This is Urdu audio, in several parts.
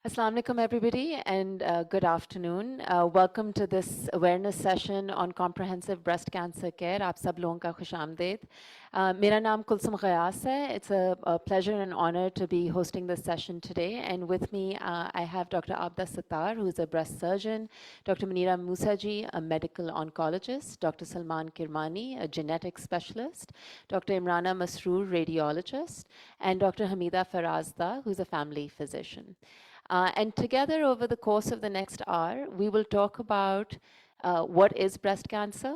Assalamu alaikum, everybody, and good afternoon. Welcome to this awareness session on comprehensive breast cancer care. Aap sab logon ka khush aamdeed. Mera naam Kulsum Ghayas hai. It's a pleasure and honor to be hosting this session today. And with me, I have Dr. Abda Sattar, who is a breast surgeon, Dr. Munira Musaji, a medical oncologist, Dr. Salman Kirmani, a genetic specialist, Dr. Imrana Masroor, radiologist, and Dr. Hamida Farazda, who's a family physician. And together over the course of the next hour, we will talk about what is breast cancer,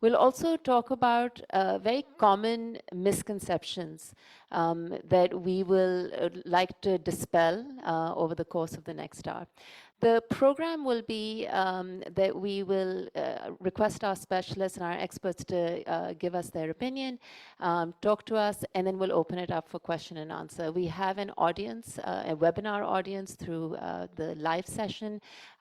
We'll also talk about very common misconceptions that we will like to dispel over the course of the next hour. The program will be that we will request our specialists and our experts to give us their opinion, talk to us, and then we'll open it up for question and answer. We have an audience, a webinar audience through the live session.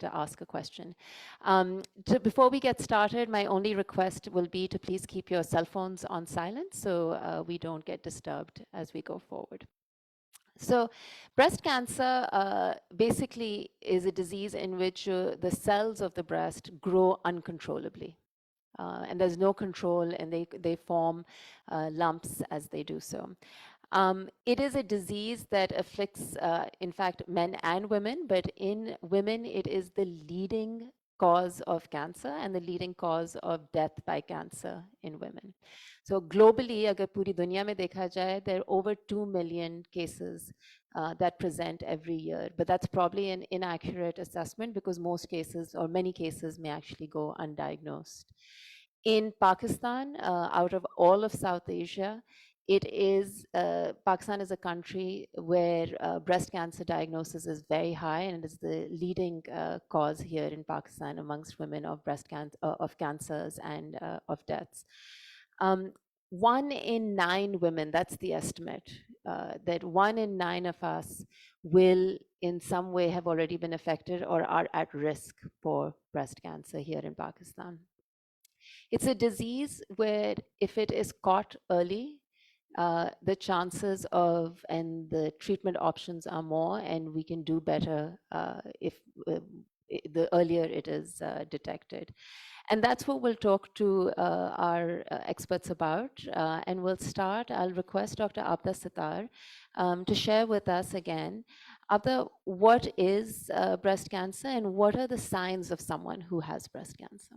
to ask a question. Before we get started, my only request will be to please keep your cell phones on silent so we don't get disturbed as we go forward. So breast cancer basically is a disease in which the cells of the breast grow uncontrollably. And there's no control, and they form lumps as they do so. It is a disease that afflicts, in fact, men and women, but in women, it is the leading cause of cancer and the leading cause of death by cancer in women. So globally, agar puri dunya mein dekha jaye, there are over 2 million cases that present every year. But that's probably an inaccurate assessment because most cases or many cases may actually go undiagnosed. In Pakistan, out of all of South Asia, Pakistan is a country where breast cancer diagnosis is very high, and it is the leading cause here in Pakistan amongst women of of cancers and of deaths. 1 in 9 women, that's the estimate, that 1 in 9 of us will in some way have already been affected or are at risk for breast cancer here in Pakistan. It's a disease where if it is caught early, the chances of and the treatment options are more, and we can do better if the earlier it is detected. And that's what we'll talk to our experts about. And we'll start. I'll request Dr. Abda Sattar to share with us again. Abda, what is breast cancer and what are the signs of someone who has breast cancer?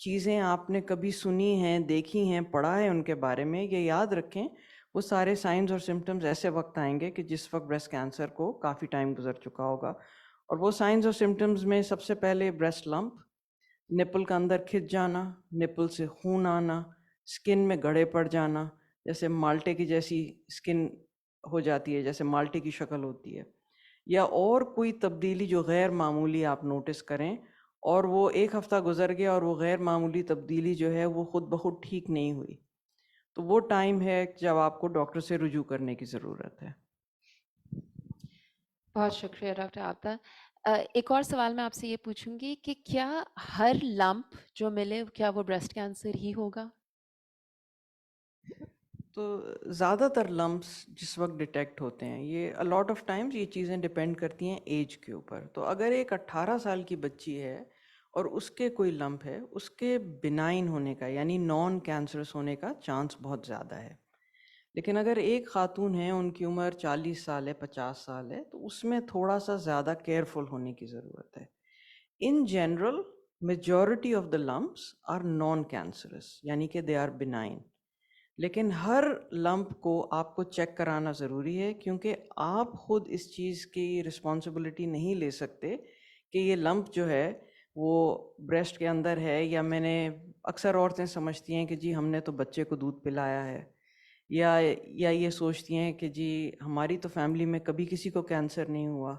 چیزیں آپ نے کبھی سنی ہیں، دیکھی ہیں، پڑھا ہے ان کے بارے میں، یہ یاد رکھیں وہ سارے سائنز اور سمٹمز ایسے وقت آئیں گے کہ جس وقت بریسٹ کینسر کو کافی ٹائم گزر چکا ہوگا. اور وہ سائنز اور سمٹمز میں سب سے پہلے بریسٹ لمپ، نپل کا اندر کھنچ جانا، نپل سے خون آنا، سکن میں گڑھے پڑ جانا، جیسے مالٹے کی جیسی سکن ہو جاتی ہے، جیسے مالٹے کی شکل ہوتی ہے، یا اور کوئی تبدیلی جو غیر معمولی آپ نوٹس کریں اور وہ ایک ہفتہ گزر گیا اور وہ غیر معمولی تبدیلی جو ہے وہ خود بخود ٹھیک نہیں ہوئی، تو وہ ٹائم ہے جب آپ کو ڈاکٹر سے رجوع کرنے کی ضرورت ہے. بہت شکریہ ڈاکٹر عابدہ. ایک اور سوال میں آپ سے یہ پوچھوں گی کہ کیا ہر لمپ جو ملے کیا وہ بریسٹ کینسر ہی ہوگا؟ تو زیادہ تر لمپس جس وقت ڈیٹیکٹ ہوتے ہیں، یہ الاٹ آف ٹائمز یہ چیزیں ڈپینڈ کرتی ہیں ایج کے اوپر. تو اگر ایک 18 سال کی بچی ہے اور اس کے کوئی لمپ ہے، اس کے بنائن ہونے کا یعنی نان کینسرس ہونے کا چانس بہت زیادہ ہے. لیکن اگر ایک خاتون ہے، ان کی عمر 40 سال ہے، 50 سال ہے، تو اس میں تھوڑا سا زیادہ کیئرفل ہونے کی ضرورت ہے. In general majority of the lumps are non cancerous, یعنی کہ دے آر بنائن. لیکن ہر لمپ کو آپ کو چیک کرانا ضروری ہے، کیونکہ آپ خود اس چیز کی رسپانسبلٹی نہیں لے سکتے کہ یہ لمپ جو ہے وہ بریسٹ کے اندر ہے. یا میں نے اکثر عورتیں سمجھتی ہیں کہ جی ہم نے تو بچے کو دودھ پلایا ہے، یا یہ سوچتی ہیں کہ جی ہماری تو فیملی میں کبھی کسی کو کینسر نہیں ہوا،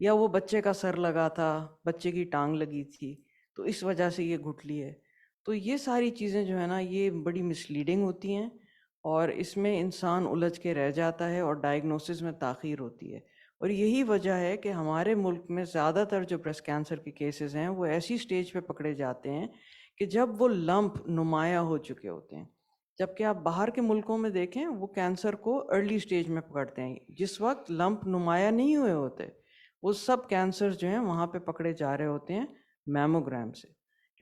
یا وہ بچے کا سر لگا تھا، بچے کی ٹانگ لگی تھی تو اس وجہ سے یہ گھٹلی ہے. تو یہ ساری چیزیں جو ہے نا یہ بڑی مسلیڈنگ ہوتی ہیں اور اس میں انسان الجھ کے رہ جاتا ہے اور ڈائگنوسس میں تاخیر ہوتی ہے. اور یہی وجہ ہے کہ ہمارے ملک میں زیادہ تر جو بریسٹ کینسر کے کیسز ہیں وہ ایسی سٹیج پہ پکڑے جاتے ہیں کہ جب وہ لمپ نمایاں ہو چکے ہوتے ہیں. جبکہ آپ باہر کے ملکوں میں دیکھیں وہ کینسر کو ارلی سٹیج میں پکڑتے ہیں، جس وقت لمپ نمایاں نہیں ہوئے ہوتے وہ سب کینسر جو ہیں وہاں پہ پکڑے جا رہے ہوتے ہیں میموگرام سے.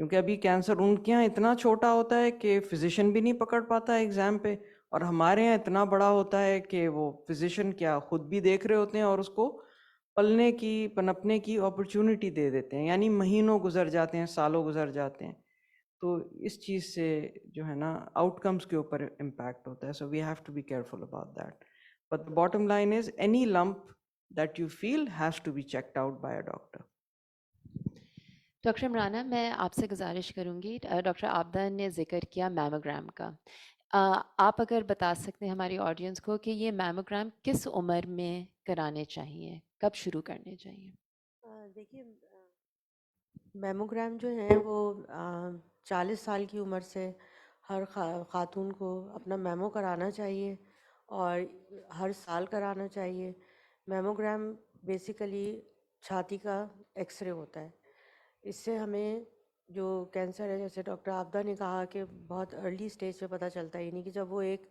کیونکہ ابھی کینسر ان کے یہاں اتنا چھوٹا ہوتا ہے کہ فزیشین بھی نہیں پکڑ پاتا ایگزام پہ، اور ہمارے یہاں اتنا بڑا ہوتا ہے کہ وہ فزیشین کیا خود بھی دیکھ رہے ہوتے ہیں اور اس کو پلنے کی پنپنے کی اپرچونٹی دے دیتے ہیں. یعنی مہینوں گزر جاتے ہیں، سالوں گزر جاتے ہیں. تو اس چیز سے جو ہے نا آؤٹ کمس کے اوپر امپیکٹ ہوتا ہے. So we have to be careful about that. But bottom line is any lump that you feel has to be checked out by a doctor. Doctor Imrana, میں آپ سے گزارش کروں گی، ڈاکٹر عابدہ نے ذکر کیا میموگرام کا. آپ اگر بتا سکتے ہیں ہماری آڈینس کو کہ یہ میموگرام کس عمر میں کرانے چاہیے، کب شروع کرنے چاہیے؟ دیکھیے، میموگرام جو ہے وہ 40 سال کی عمر سے ہر خاتون کو اپنا میمو کرانا چاہیے اور ہر سال کرانا چاہیے. میموگرام بیسیکلی چھاتی کا ایکس رے ہوتا ہے. اس سے ہمیں جو کینسر ہے، جیسے ڈاکٹر عابدہ نے کہا کہ بہت ارلی سٹیج پہ پتہ چلتا ہے، یعنی کہ جب وہ ایک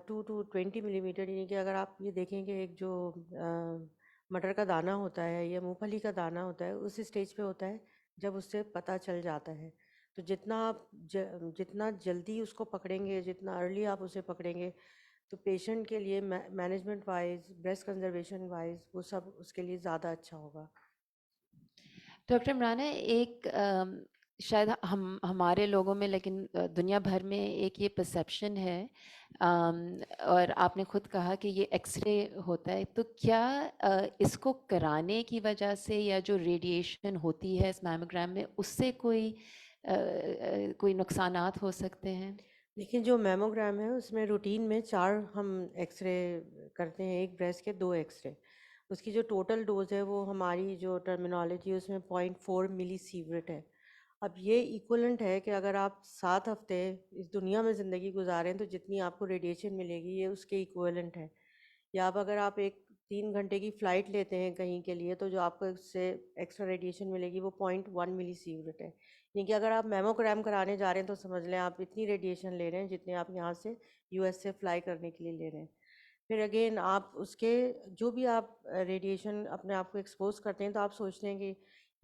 2 to 20 ملی میٹر، یعنی کہ اگر آپ یہ دیکھیں کہ ایک جو مٹر کا دانہ ہوتا ہے یا مونگ پھلی کا دانہ ہوتا ہے، اس اسٹیج پہ ہوتا ہے جب اس سے پتہ چل جاتا ہے. تو جتنا آپ جتنا جلدی اس کو پکڑیں گے، جتنا ارلی آپ اسے پکڑیں گے، تو پیشنٹ کے لیے management wise, breast conservation wise, وہ سب اس کے لیے زیادہ اچھا ہوگا. ڈاکٹر عمرانہ، ایک شاید ہمارے لوگوں میں لیکن دنیا بھر میں ایک یہ پرسیپشن ہے، اور آپ نے خود کہا کہ یہ ایکس رے ہوتا ہے، تو کیا اس کو کرانے کی وجہ سے یا جو ریڈیشن ہوتی ہے اس میموگرام میں اس سے کوئی نقصانات ہو سکتے ہیں؟ لیکن جو میموگرام ہے اس میں روٹین میں 4 ہم ایکس رے کرتے ہیں، ایک بریسٹ کے 2 ایکس رے. اس کی جو ٹوٹل ڈوز ہے وہ ہماری جو ٹرمینالوجی ہے اس میں 0.4 ملی سیوریٹ ہے. اب یہ ایکولنٹ ہے کہ اگر آپ 7 ہفتے اس دنیا میں زندگی گزاریں تو جتنی آپ کو ریڈیشن ملے گی یہ اس کے ایکولنٹ ہے. یا اب اگر آپ ایک 3 گھنٹے کی فلائٹ لیتے ہیں کہیں کے لیے تو جو آپ کو اس سے ایکسٹرا ریڈیشن ملے گی وہ 0.1 ملی سیوریٹ ہے. یعنی کہ اگر آپ میموگرام کرانے جا رہے ہیں تو سمجھ لیں آپ اتنی ریڈیشن لے رہے ہیں جتنے آپ یہاں سے یو ایس سے فلائی کرنے کے لیے لے رہے ہیں. پھر اگین آپ اس کے جو بھی آپ ریڈیشن اپنے آپ کو ایکسپوز کرتے ہیں تو آپ سوچتے ہیں کہ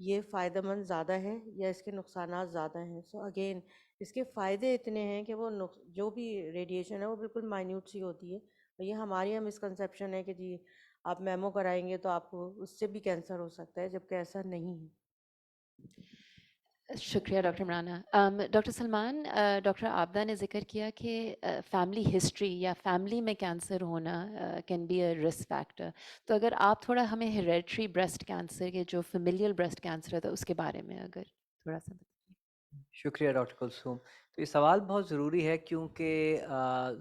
یہ فائدہ مند زیادہ ہے یا اس کے نقصانات زیادہ ہیں. سو اگین اس کے فائدے اتنے ہیں کہ وہ جو بھی ریڈیشن ہے وہ بالکل مائنیوٹ سی ہوتی ہے. یہ ہماری یہاں مسکنسیپشن ہے کہ جی آپ میمو کرائیں گے تو آپ کو اس سے بھی کینسر ہو سکتا ہے، جبکہ ایسا نہیں ہے. شکریہ doctor Imrana. Doctor Salman, doctor Abida نے ذکر کیا کہ فیملی ہسٹری یا فیملی میں کینسر ہونا can be a risk factor. تو اگر آپ تھوڑا ہمیں ہیریڈیٹری بریسٹ کینسر کے جو فیملیل بریسٹ کینسر ہے اس کے بارے میں اگر تھوڑا سا بتائیں. شکریہ ڈاکٹر کلثوم. تو یہ سوال بہت ضروری ہے کیونکہ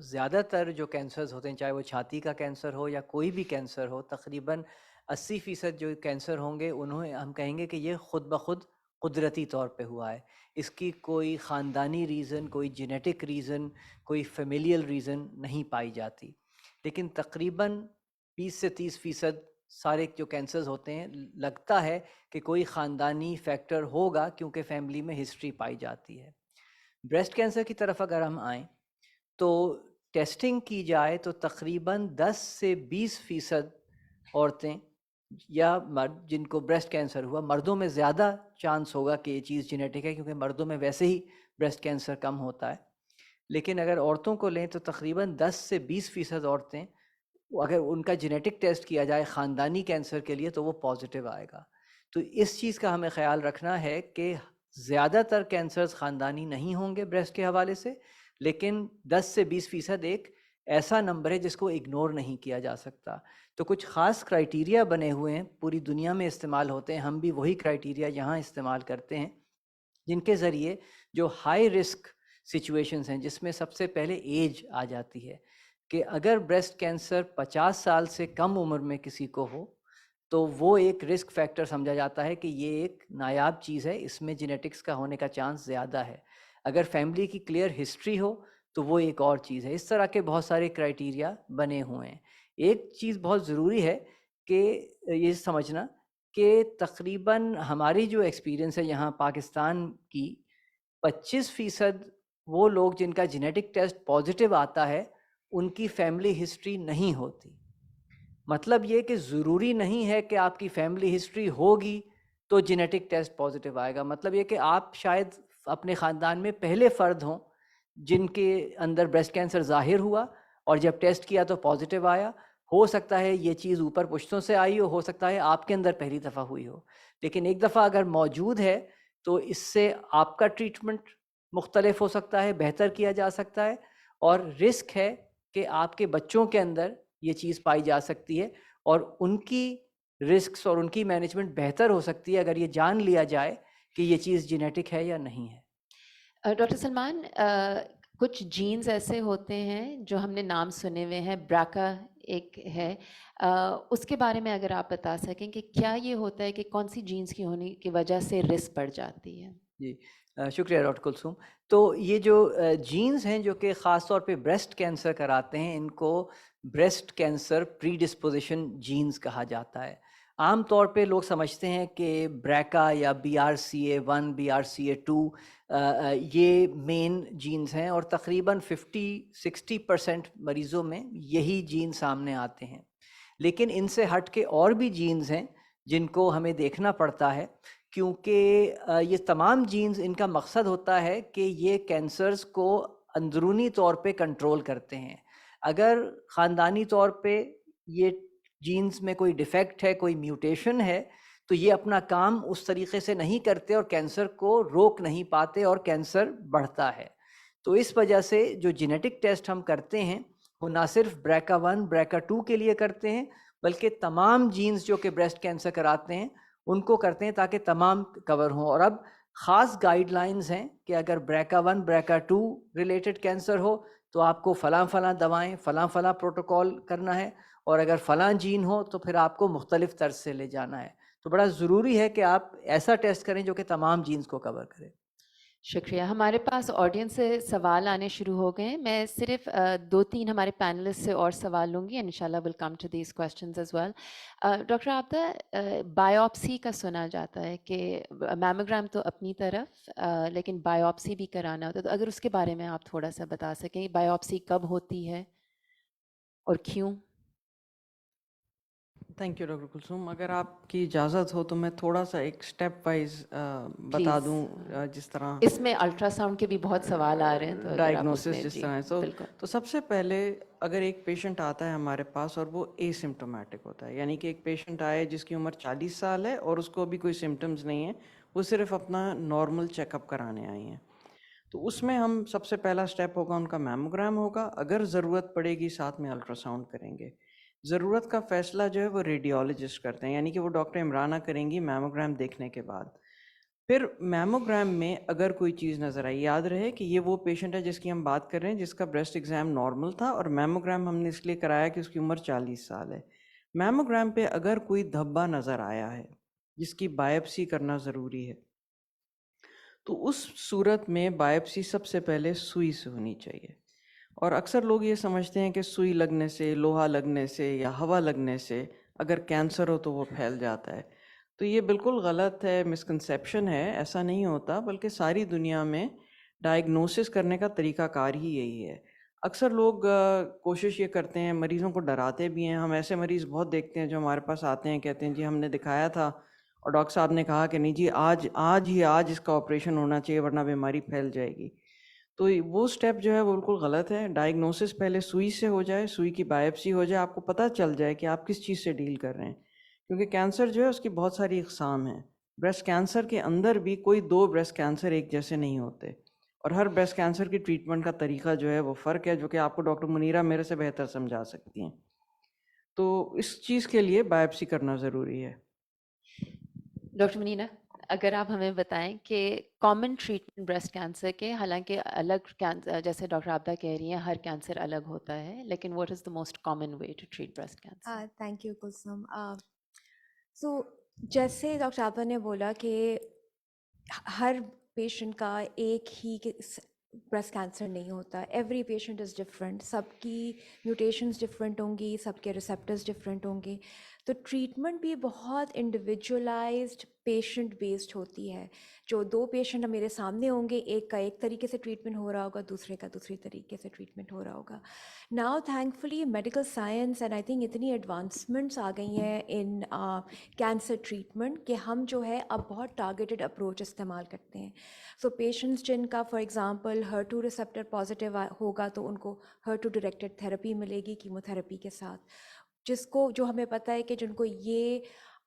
زیادہ تر جو کینسرز ہوتے ہیں, چاہے وہ چھاتی کا کینسر ہو یا کوئی بھی کینسر ہو, تقریباً 80% جو کینسر ہوں گے انہیں ہم کہیں گے کہ یہ خود بخود قدرتی طور پہ ہوا ہے. اس کی کوئی خاندانی ریزن, کوئی جینیٹک ریزن, کوئی فیملیل ریزن نہیں پائی جاتی. لیکن تقریباً 20 سے 30% سارے جو کینسرز ہوتے ہیں لگتا ہے کہ کوئی خاندانی فیکٹر ہوگا کیونکہ فیملی میں ہسٹری پائی جاتی ہے. بریسٹ کینسر کی طرف اگر ہم آئیں تو ٹیسٹنگ کی جائے تو تقریباً 10 سے 20% عورتیں یا مرد جن کو بریسٹ کینسر ہوا, مردوں میں زیادہ چانس ہوگا کہ یہ چیز جینیٹک ہے کیونکہ مردوں میں ویسے ہی بریسٹ کینسر کم ہوتا ہے. لیکن اگر عورتوں کو لیں تو تقریباً 10 سے 20% عورتیں اگر ان کا جینیٹک ٹیسٹ کیا جائے خاندانی کینسر کے لیے تو وہ پازیٹیو آئے گا. تو اس چیز کا ہمیں خیال رکھنا ہے کہ زیادہ تر کینسرز خاندانی نہیں ہوں گے بریسٹ کے حوالے سے, لیکن 10 سے 20% ایک ایسا نمبر ہے جس کو اگنور نہیں کیا جا سکتا. تو کچھ خاص کرائٹیریا بنے ہوئے ہیں, پوری دنیا میں استعمال ہوتے ہیں, ہم بھی وہی کرائٹیریا یہاں استعمال کرتے ہیں جن کے ذریعے جو ہائی رسک سچویشنز ہیں جس میں سب سے پہلے ایج آ جاتی ہے کہ اگر بریسٹ کینسر 50 سال سے کم عمر میں کسی کو ہو تو وہ ایک رسک فیکٹر سمجھا جاتا ہے کہ یہ ایک نایاب چیز ہے, اس میں جینیٹکس کا ہونے کا چانس زیادہ ہے. اگر فیملی کی کلیئر ہسٹری ہو تو وہ ایک اور چیز ہے. اس طرح کے بہت سارے کرائٹیریا بنے ہوئے ہیں. ایک چیز بہت ضروری ہے کہ یہ سمجھنا کہ تقریباً ہماری جو ایکسپیرینس ہے یہاں پاکستان کی 25% وہ لوگ جن کا جینیٹک ٹیسٹ پازیٹیو آتا ہے ان کی فیملی ہسٹری نہیں ہوتی. مطلب یہ کہ ضروری نہیں ہے کہ آپ کی فیملی ہسٹری ہوگی تو جینیٹک ٹیسٹ پازیٹیو آئے گا. مطلب یہ کہ آپ شاید اپنے خاندان میں پہلے فرد ہوں جن کے اندر بریسٹ کینسر ظاہر ہوا اور جب ٹیسٹ کیا تو پازیٹیو آیا. ہو سکتا ہے یہ چیز اوپر پشتوں سے آئی ہو سکتا ہے آپ کے اندر پہلی دفعہ ہوئی ہو, لیکن ایک دفعہ اگر موجود ہے تو اس سے آپ کا ٹریٹمنٹ مختلف ہو سکتا ہے, بہتر کیا جا سکتا ہے, اور رسک ہے کہ آپ کے بچوں کے اندر یہ چیز پائی جا سکتی ہے اور ان کی رسکس اور ان کی مینجمنٹ بہتر ہو سکتی ہے اگر یہ جان لیا جائے کہ یہ چیز جینیٹک ہے یا نہیں ہے. ڈاکٹر سلمان, کچھ جینز ایسے ہوتے ہیں جو ہم نے نام سنے ہوئے ہیں, براکا ایک ہے, اس کے بارے میں اگر آپ بتا سکیں کہ کیا یہ ہوتا ہے کہ کون سی جینز کی ہونے کی وجہ سے رسک بڑھ جاتی ہے. جی شکریہ ڈاکٹر کلثوم. تو یہ جو جینز ہیں جو کہ خاص طور پہ بریسٹ کینسر کراتے ہیں ان کو بریسٹ کینسر پری ڈسپوزیشن جینز کہا جاتا ہے. عام طور پہ لوگ سمجھتے ہیں کہ بریکا یا BRCA1 BRCA2 یہ مین جینز ہیں اور تقریباً 50-60% مریضوں میں یہی جین سامنے آتے ہیں. لیکن ان سے ہٹ کے اور بھی جینز ہیں جن کو ہمیں دیکھنا پڑتا ہے کیونکہ یہ تمام جینز ان کا مقصد ہوتا ہے کہ یہ کینسرز کو اندرونی طور پہ کنٹرول کرتے ہیں. اگر خاندانی طور پہ یہ جینز میں کوئی ڈیفیکٹ ہے, کوئی میوٹیشن ہے, تو یہ اپنا کام اس طریقے سے نہیں کرتے اور کینسر کو روک نہیں پاتے اور کینسر بڑھتا ہے. تو اس وجہ سے جو جینیٹک ٹیسٹ ہم کرتے ہیں وہ نہ صرف BRCA1 BRCA2 کے لیے کرتے ہیں بلکہ تمام جینز جو کہ بریسٹ کینسر کراتے ہیں ان کو کرتے ہیں تاکہ تمام کور ہوں. اور اب خاص گائیڈ لائنز ہیں کہ اگر BRCA1 BRCA2 ریلیٹڈ کینسر ہو تو آپ کو فلاں فلاں دوائیں فلاں فلاں پروٹوکول کرنا ہے, اور اگر فلاں جین ہو تو پھر آپ کو مختلف طرز سے لے جانا ہے. تو بڑا ضروری ہے کہ آپ ایسا ٹیسٹ کریں جو کہ تمام جینز کو کور کرے. شکریہ. ہمارے پاس آڈینس سے سوال آنے شروع ہو گئے ہیں. میں صرف 2-3 ہمارے پینلسٹ سے اور سوال لوں گی, انشاءاللہ will come to these questions as well. Doctor Abida, biopsy کا سنا جاتا ہے کہ میموگرام تو اپنی طرف لیکن بایوپسی بھی کرانا ہوتا ہے, تو اگر اس کے بارے میں آپ تھوڑا سا بتا سکیں بایوپسی کب ہوتی ہے اور کیوں. Thank you doctor Kulsoom. اگر آپ کی اجازت ہو تو میں تھوڑا سا ایک اسٹیپ وائز بتا Please. دوں جس طرح اس میں الٹرا ساؤنڈ کے بھی بہت سوال آ رہے ہیں, تو اگر آپ اس میں ڈائگنوسس جس جی طرح ہے. بالکل. تو سب سے پہلے اگر ایک پیشنٹ آتا ہے ہمارے پاس اور وہ اے سمٹومیٹک ہوتا ہے, یعنی کہ ایک پیشنٹ آئے جس کی عمر 40 سال ہے اور اس کو ابھی کوئی سمٹمز نہیں ہیں, وہ صرف اپنا نارمل چیک اپ کرانے آئی ہیں. تو اس میں ہم سب سے پہلا سٹیپ ہوگا ان کا میموگرام ہوگا. اگر ضرورت پڑے گی ساتھ میں الٹرا ساؤنڈ کریں گے. ضرورت کا فیصلہ جو ہے وہ ریڈیولوجسٹ کرتے ہیں, یعنی کہ وہ ڈاکٹر عمرانہ کریں گی میموگرام دیکھنے کے بعد. پھر میموگرام میں اگر کوئی چیز نظر آئی, یاد رہے کہ یہ وہ پیشنٹ ہے جس کی ہم بات کر رہے ہیں جس کا بریسٹ ایگزام نارمل تھا, اور میموگرام ہم نے اس لیے کرایا کہ اس کی عمر 40 سال ہے. میموگرام پہ اگر کوئی دھبا نظر آیا ہے جس کی بائپسی کرنا ضروری ہے, تو اس صورت میں بائپسی سب سے پہلے سوئی سے ہونی چاہیے. اور اکثر لوگ یہ سمجھتے ہیں کہ سوئی لگنے سے, لوہا لگنے سے یا ہوا لگنے سے اگر کینسر ہو تو وہ پھیل جاتا ہے. تو یہ بالکل غلط ہے, مسکنسیپشن ہے. ایسا نہیں ہوتا, بلکہ ساری دنیا میں ڈائگنوسس کرنے کا طریقہ کار ہی یہی ہے. اکثر لوگ کوشش یہ کرتے ہیں, مریضوں کو ڈراتے بھی ہیں. ہم ایسے مریض بہت دیکھتے ہیں جو ہمارے پاس آتے ہیں, کہتے ہیں جی ہم نے دکھایا تھا اور ڈاکٹر صاحب نے کہا کہ نہیں جی آج اس کا آپریشن ہونا چاہیے ورنہ بیماری پھیل جائے گی. تو وہ سٹیپ جو ہے وہ بالکل غلط ہے. ڈائگنوسس پہلے سوئی سے ہو جائے, سوئی کی بائپسی ہو جائے, آپ کو پتہ چل جائے کہ آپ کس چیز سے ڈیل کر رہے ہیں. کیونکہ کینسر جو ہے اس کی بہت ساری اقسام ہیں. بریسٹ کینسر کے اندر بھی کوئی 2 بریسٹ کینسر ایک جیسے نہیں ہوتے, اور ہر بریسٹ کینسر کی ٹریٹمنٹ کا طریقہ جو ہے وہ فرق ہے, جو کہ آپ کو ڈاکٹر منیرہ میرے سے بہتر سمجھا سکتی ہیں. تو اس چیز کے لیے بائپسی کرنا ضروری ہے. ڈاکٹر منیرہ, اگر آپ ہمیں بتائیں کہ کامن ٹریٹمنٹ بریسٹ کینسر کے, حالانکہ الگ کینسر جیسے ڈاکٹر عابدہ کہہ رہی ہیں ہر کینسر الگ ہوتا ہے, لیکن what is the most common way to treat breast cancer? Thank you Kulsoom. So جیسے ڈاکٹر عابدہ نے بولا کہ ہر پیشنٹ کا ایک ہی بریسٹ کینسر نہیں ہوتا. ایوری پیشنٹ از ڈفرینٹ, سب کی میوٹیشنز ڈفرینٹ ہوں گی, سب کے ریسیپٹرز ڈفرینٹ ہوں گے. تو ٹریٹمنٹ بھی بہت انڈیویجولائزڈ پیشنٹ بیسڈ ہوتی ہے. جو 2 پیشنٹ میرے سامنے ہوں گے, ایک کا ایک طریقے سے ٹریٹمنٹ ہو رہا ہوگا, دوسرے کا دوسری طریقے سے ٹریٹمنٹ ہو رہا ہوگا. Now thank fully medical science and I think اتنی ایڈوانسمنٹس آ گئی ہیں ان کینسر ٹریٹمنٹ کہ ہم جو ہے اب بہت ٹارگیٹڈ اپروچ استعمال کرتے ہیں. سو پیشنٹس جن کا for example HER2 receptor positive ہوگا تو ان کو HER2 ڈائریکٹڈ تھراپی ملے گی کیموتھراپی کے ساتھ. جس کو جو ہمیں پتہ ہے کہ جن کو یہ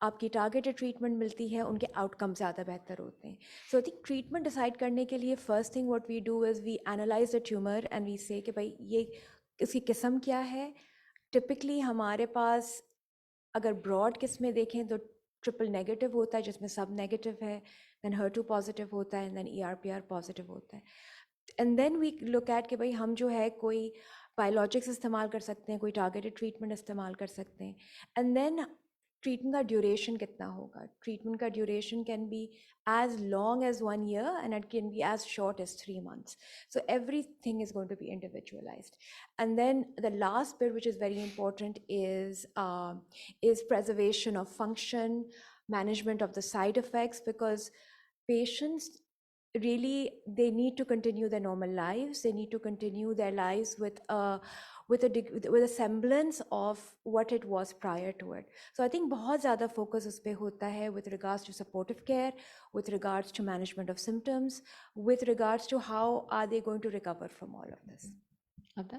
آپ کی ٹارگیٹڈ ٹریٹمنٹ ملتی ہے ان کے آؤٹ کم زیادہ بہتر ہوتے ہیں. So I think treatment decide کرنے کے لیے first thing what we do is we analyse the tumour and we say کہ بھائی یہ اس کی قسم کیا ہے. ٹپکلی ہمارے پاس اگر براڈ قسمیں دیکھیں تو ٹرپل نیگیٹو ہوتا ہے جس میں سب نیگیٹو ہے, دین HER2 پازیٹیو ہوتا ہے, دین ERPR پازیٹیو ہوتا ہے. And then we look at کہ بھائی ہم جو ہے کوئی بایولوجکس استعمال کر سکتے ہیں, کوئی ٹارگیٹڈ ٹریٹمنٹ استعمال کر سکتے ہیں. اینڈ دین ٹریٹمنٹ کا ڈیوریشن کتنا ہوگا. ٹریٹمنٹ کا duration can be as long as 1 year and it can be as short as 3 months. So everything is going to be individualized. And then the last bit which is very important is preservation of function, management of the side effects, because patients really they need to continue their normal lives. They need to continue their lives with a semblance of what it was prior to it. So I think بہت زیادہ فوکس اس پہ ہوتا ہے with regards to supportive care, with regards to management of symptoms, with regards to how are they going to recover from all of this. Abida?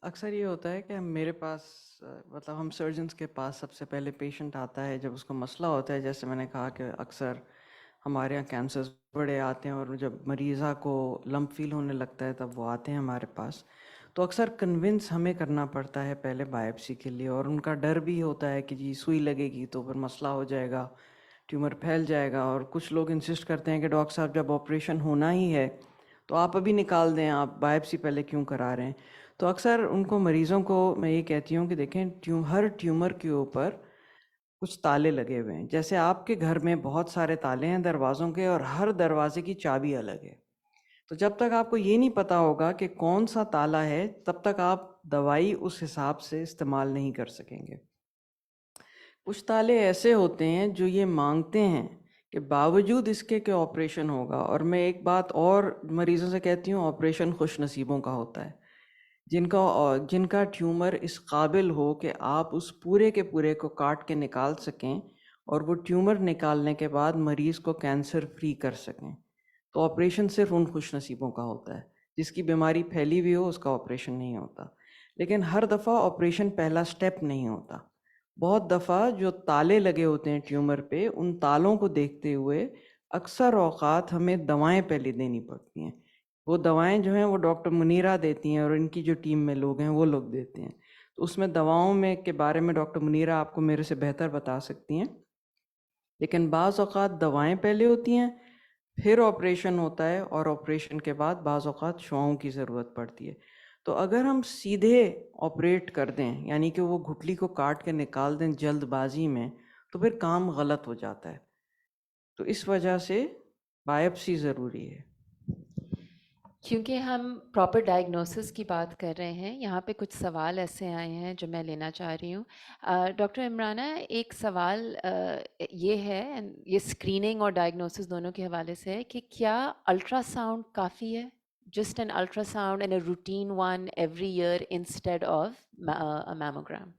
اکثر یہ ہوتا ہے کہ میرے پاس مطلب ہم سرجنس کے پاس سب سے پہلے پیشنٹ آتا ہے جب اس کو مسئلہ ہوتا ہے. جیسے میں نے کہا کہ اکثر ہمارے یہاں کینسرز بڑے آتے ہیں, اور جب مریضہ کو لمپ فیل ہونے لگتا ہے تب وہ آتے ہیں ہمارے پاس. تو اکثر کنونس ہمیں کرنا پڑتا ہے پہلے بائپسی کے لیے, اور ان کا ڈر بھی ہوتا ہے کہ جی سوئی لگے گی تو پھر مسئلہ ہو جائے گا, ٹیومر پھیل جائے گا. اور کچھ لوگ انسسٹ کرتے ہیں کہ ڈاکٹر صاحب جب آپریشن ہونا ہی ہے تو آپ ابھی نکال دیں, آپ بائپسی پہلے کیوں کرا رہے ہیں. تو اکثر ان کو مریضوں کو میں یہ کہتی ہوں کہ دیکھیں ہر ٹیومر کے اوپر کچھ تالے لگے ہوئے ہیں. جیسے آپ کے گھر میں بہت سارے تالے ہیں دروازوں کے, اور ہر دروازے کی چابی الگ ہے. تو جب تک آپ کو یہ نہیں پتہ ہوگا کہ کون سا تالا ہے تب تک آپ دوائی اس حساب سے استعمال نہیں کر سکیں گے. کچھ تالے ایسے ہوتے ہیں جو یہ مانگتے ہیں کہ باوجود اس کے کہ آپریشن ہوگا, اور میں ایک بات اور مریضوں سے کہتی ہوں, آپریشن خوش نصیبوں کا ہوتا ہے, جن کا ٹیومر اس قابل ہو کہ آپ اس پورے کے پورے کو کاٹ کے نکال سکیں, اور وہ ٹیومر نکالنے کے بعد مریض کو کینسر فری کر سکیں. تو آپریشن صرف ان خوش نصیبوں کا ہوتا ہے. جس کی بیماری پھیلی ہوئی ہو اس کا آپریشن نہیں ہوتا. لیکن ہر دفعہ آپریشن پہلا سٹیپ نہیں ہوتا. بہت دفعہ جو تالے لگے ہوتے ہیں ٹیومر پہ، ان تالوں کو دیکھتے ہوئے اکثر اوقات ہمیں دوائیں پہلے دینی پڑتی ہیں. وہ دوائیں جو ہیں وہ ڈاکٹر منیرہ دیتی ہیں اور ان کی جو ٹیم میں لوگ ہیں وہ لوگ دیتے ہیں. تو اس میں دواؤں میں کے بارے میں ڈاکٹر منیرہ آپ کو میرے سے بہتر بتا سکتی ہیں. لیکن بعض اوقات دوائیں پہلے ہوتی ہیں، پھر آپریشن ہوتا ہے، اور آپریشن کے بعد بعض اوقات شعاؤں کی ضرورت پڑتی ہے. تو اگر ہم سیدھے آپریٹ کر دیں، یعنی کہ وہ گھٹلی کو کاٹ کے نکال دیں جلد بازی میں، تو پھر کام غلط ہو جاتا ہے. تو اس وجہ سے بائپسی ضروری ہے. کیونکہ ہم پراپر ڈائگنوسس کی بات کر رہے ہیں، یہاں پہ کچھ سوال ایسے آئے ہیں جو میں لینا چاہ رہی ہوں. ڈاکٹر عمرانہ، ایک سوال یہ ہے، یہ اسکریننگ اور ڈائگنوسس دونوں کے حوالے سے ہے، کہ کیا الٹرا ساؤنڈ کافی ہے؟ Just an ultrasound and a routine one every year instead of mammogram?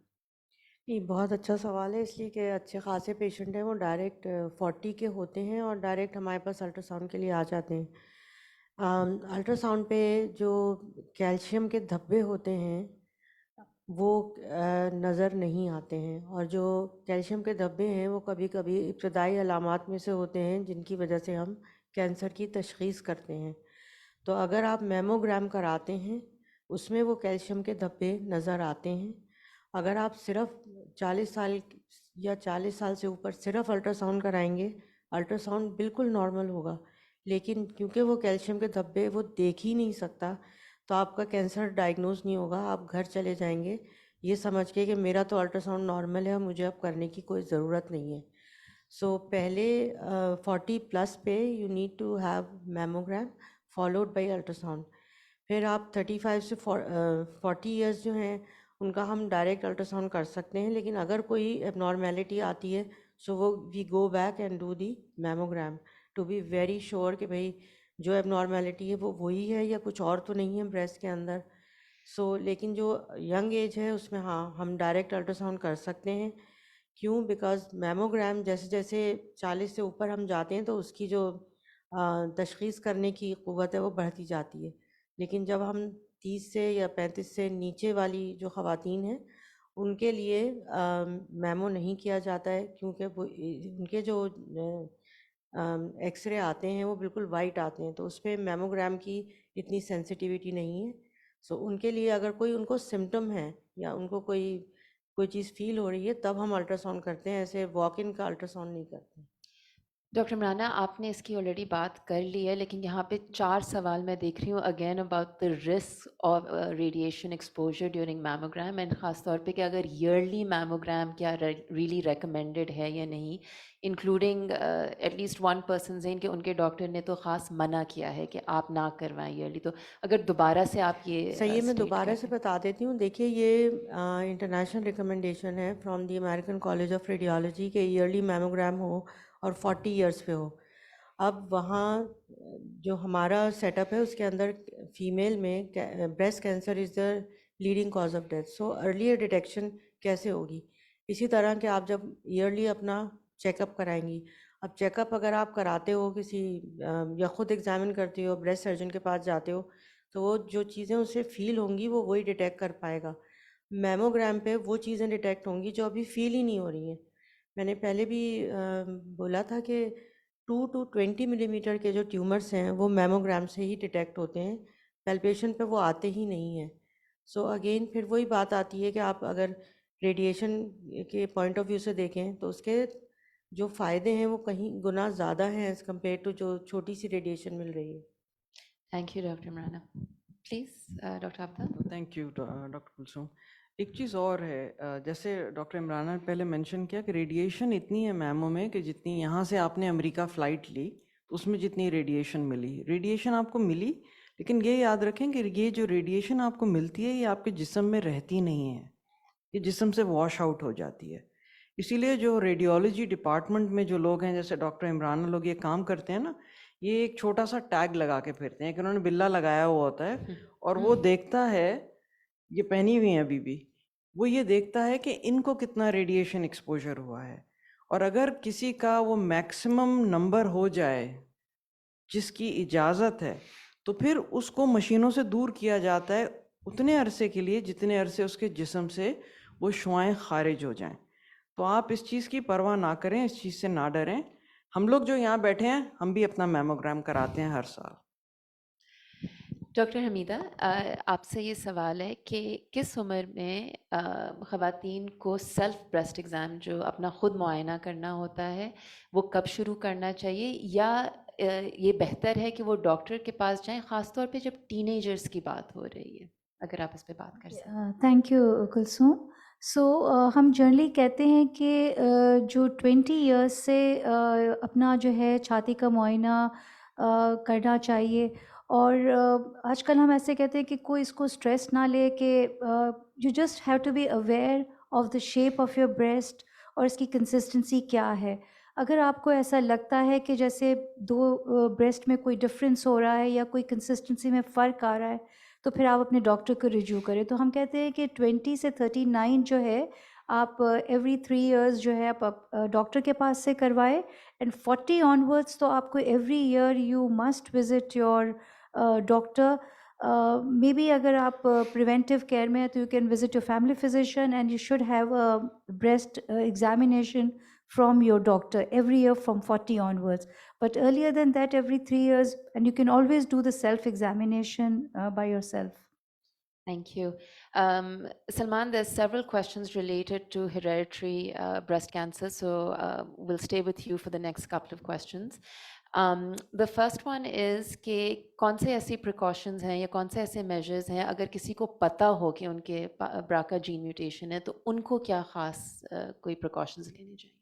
یہ بہت اچھا سوال ہے، اس لیے کہ اچھے خاصے پیشنٹ ہیں وہ ڈائریکٹ 40 کے ہوتے ہیں اور ڈائریکٹ ہمارے پاس الٹرا ساؤنڈ کے لیے آ جاتے ہیں. الٹرا ساؤنڈ پہ جو کیلشیم کے دھبے ہوتے ہیں وہ نظر نہیں آتے ہیں، اور جو کیلشیم کے دھبے ہیں وہ کبھی کبھی ابتدائی علامات میں سے ہوتے ہیں جن کی وجہ سے ہم کینسر کی تشخیص کرتے ہیں. تو اگر آپ میموگرام کراتے ہیں اس میں وہ کیلشیم کے دھبے نظر آتے ہیں. اگر آپ صرف 40 سال یا 40 سال سے اوپر صرف الٹرا ساؤنڈ کرائیں گے، الٹرا ساؤنڈ بالکل نارمل ہوگا، لیکن کیونکہ وہ کیلشیم کے دھبے وہ دیکھ ہی نہیں سکتا، تو آپ کا کینسر ڈائگنوز نہیں ہوگا. آپ گھر چلے جائیں گے یہ سمجھ کے کہ میرا تو الٹرا ساؤنڈ نارمل ہے، مجھے اب کرنے کی کوئی ضرورت نہیں ہے. سو پہلے 40 پلس پہ you need to have mammogram followed by ultrasound. پھر آپ 35 سے 40 ایئرس جو ہیں ان کا ہم ڈائریکٹ الٹرا ساؤنڈ کر سکتے ہیں، لیکن اگر کوئی ایب نارمیلٹی آتی ہے سو وہ we go back and do the mammogram to be very sure کہ بھئی جو ایب نارمیلٹی ہے وہ وہی ہے یا کچھ اور تو نہیں ہے بریسٹ کے اندر. سو لیکن جو ینگ ایج ہے اس میں ہاں ہم ڈائریکٹ الٹرا ساؤنڈ کر سکتے ہیں. کیوں؟ بیکاز میموگرام جیسے جیسے 40 سے اوپر ہم جاتے ہیں تو اس کی جو تشخیص کرنے کی قوت ہے وہ بڑھتی جاتی ہے. لیکن جب ہم 30 سے یا 35 سے نیچے والی جو خواتین ہیں ان کے لیے میمو نہیں کیا جاتا ہے، کیونکہ وہ ان کے جو ایکس رے آتے ہیں وہ بالکل وائٹ آتے ہیں، تو اس پہ میموگرام کی اتنی سینسٹیوٹی نہیں ہے. سو ان کے لیے اگر کوئی ان کو سمٹم ہے یا ان کو کوئی چیز فیل ہو رہی ہے تب ہم الٹرا ساؤنڈ کرتے ہیں، ایسے واک ان کا الٹرا ساؤنڈ نہیں کرتے. ڈاکٹر عمرانہ، آپ نے اس کی آلریڈی بات کر لی ہے، لیکن یہاں پہ 4 سوال میں دیکھ رہی ہوں again about the risk of radiation exposure during میموگرام، and خاص طور پہ کہ اگر ایئرلی میموگرام کیا ریئلی ریکمینڈیڈ ہے یا نہیں، انکلوڈنگ ایٹ لیسٹ 1 پرسن زین کہ ان کے ڈاکٹر نے تو خاص منع کیا ہے کہ آپ نہ کروائیں ایئرلی. تو اگر دوبارہ سے آپ یہ صحیح، میں state دوبارہ کر سے دیں. بتا دیتی ہوں. دیکھیے یہ انٹرنیشنل ریکمنڈیشن ہے from the American college of radiology کہ ایئرلی میموگرام ہو اور 40 ایئرس پہ ہو. اب وہاں جو ہمارا سیٹ اپ ہے اس کے اندر فیمیل میں breast cancer is the leading cause of death. So earlier detection کیسے ہوگی؟ اسی طرح کہ آپ جب ایئرلی اپنا چیک اپ کرائیں گی. اب چیک اپ اگر آپ کراتے ہو کسی یا خود ایگزامن کرتے ہو، بریسٹ سرجن کے پاس جاتے ہو، تو وہ جو چیزیں اسے فیل ہوں گی وہ وہی ڈیٹیکٹ کر پائے گا. میموگرام پہ وہ چیزیں ڈیٹیکٹ ہوں گی جو ابھی فیل ہی نہیں ہو رہی ہیں. میں نے پہلے بھی بولا تھا کہ 2 to 20 ملی میٹر کے جو ٹیومرس ہیں وہ میموگرام سے ہی ڈیٹیکٹ ہوتے ہیں، پیلپیشن پہ وہ آتے ہی نہیں ہیں. سو اگین پھر وہی بات آتی ہے کہ آپ اگر ریڈیشن کے پوائنٹ آف ویو سے دیکھیں تو اس کے جو فائدے ہیں وہ کہیں گنا زیادہ ہیں ایز کمپیئر ٹو جو چھوٹی سی ریڈیشن مل رہی ہے. Thank you doctor Imrana. Please doctor Aftab. Thank you doctor Kulsoom. ایک چیز اور ہے، جیسے ڈاکٹر عمرانہ نے پہلے مینشن کیا کہ ریڈیشن اتنی ہے میمو میں کہ جتنی یہاں سے آپ نے امریکہ فلائٹ لی تو اس میں جتنی ریڈیشن ملی، ریڈیشن آپ کو ملی، لیکن یہ یاد رکھیں کہ یہ جو ریڈیشن آپ کو ملتی ہے یہ آپ کے جسم میں رہتی نہیں ہے، یہ جسم سے واش آؤٹ ہو جاتی ہے. اسی لیے جو ریڈیولوجی ڈپارٹمنٹ میں جو لوگ ہیں جیسے ڈاکٹر عمرانہ لوگ یہ کام کرتے ہیں نا، یہ ایک چھوٹا سا ٹیگ لگا کے پھرتے ہیں کہ انہوں نے بلا لگایا ہوا ہوتا ہے اور وہ دیکھتا ہے، یہ پہنی ہوئی ہیں ابھی بھی، وہ یہ دیکھتا ہے کہ ان کو کتنا ریڈیشن ایکسپوجر ہوا ہے، اور اگر کسی کا وہ میکسیمم نمبر ہو جائے جس کی اجازت ہے تو پھر اس کو مشینوں سے دور کیا جاتا ہے اتنے عرصے کے لیے جتنے عرصے اس کے جسم سے وہ شعاعیں خارج ہو جائیں. تو آپ اس چیز کی پرواہ نہ کریں, اس چیز سے نہ ڈریں. ہم لوگ جو یہاں بیٹھے ہیں ہم بھی اپنا میموگرام کراتے ہیں ہر سال. ڈاکٹر حمیدہ, آپ سے یہ سوال ہے کہ کس عمر میں خواتین کو سیلف بریسٹ ایگزام جو اپنا خود معائنہ کرنا ہوتا ہے وہ کب شروع کرنا چاہیے, یا یہ بہتر ہے کہ وہ ڈاکٹر کے پاس جائیں, خاص طور پہ جب ٹین ایجرس کی بات ہو رہی ہے؟ اگر آپ اس پہ بات کر سکیں. Thank you Kulsoom. سو ہم جنرلی کہتے ہیں کہ جو 20 ایئرس سے اپنا جو ہے چھاتی کا معائنہ کرنا چاہیے, اور آج کل ہم ایسے کہتے ہیں کہ کوئی اس کو اسٹریس نہ لے, کہ you just have to be aware of the shape of your breast اور اس کی کنسسٹنسی کیا ہے. اگر آپ کو ایسا لگتا ہے کہ جیسے دو بریسٹ میں کوئی ڈفرینس ہو رہا ہے یا کوئی کنسسٹنسی میں فرق آ رہا ہے, تو پھر آپ اپنے ڈاکٹر کو رجوع کریں. تو ہم کہتے ہیں کہ 20 سے 39 جو ہے آپ ایوری 3 ایئرز جو ہے آپ ڈاکٹر کے پاس سے کروائے, اینڈ 40 آنورڈس تو آپ کو every year you must visit your doctor. Maybe اگر آپ پریونٹیو کیئر میں ہیں تو you can visit your family physician, and you should have breast examination from your doctor every year from 40 onwards. But earlier than that, every 3 years, and you can always do the self-examination by yourself. Thank you. Salman, there's several questions related to hereditary breast cancer, so we'll stay with you for the next couple of questions. The first one is کہ کون سے ایسی precautions ہیں یا کون سے ایسے measures ہیں اگر کسی کو پتہ ہو کہ ان کے BRCA gene mutation ہے, تو ان کو کیا خاص کوئی precautions لینی چاہیے؟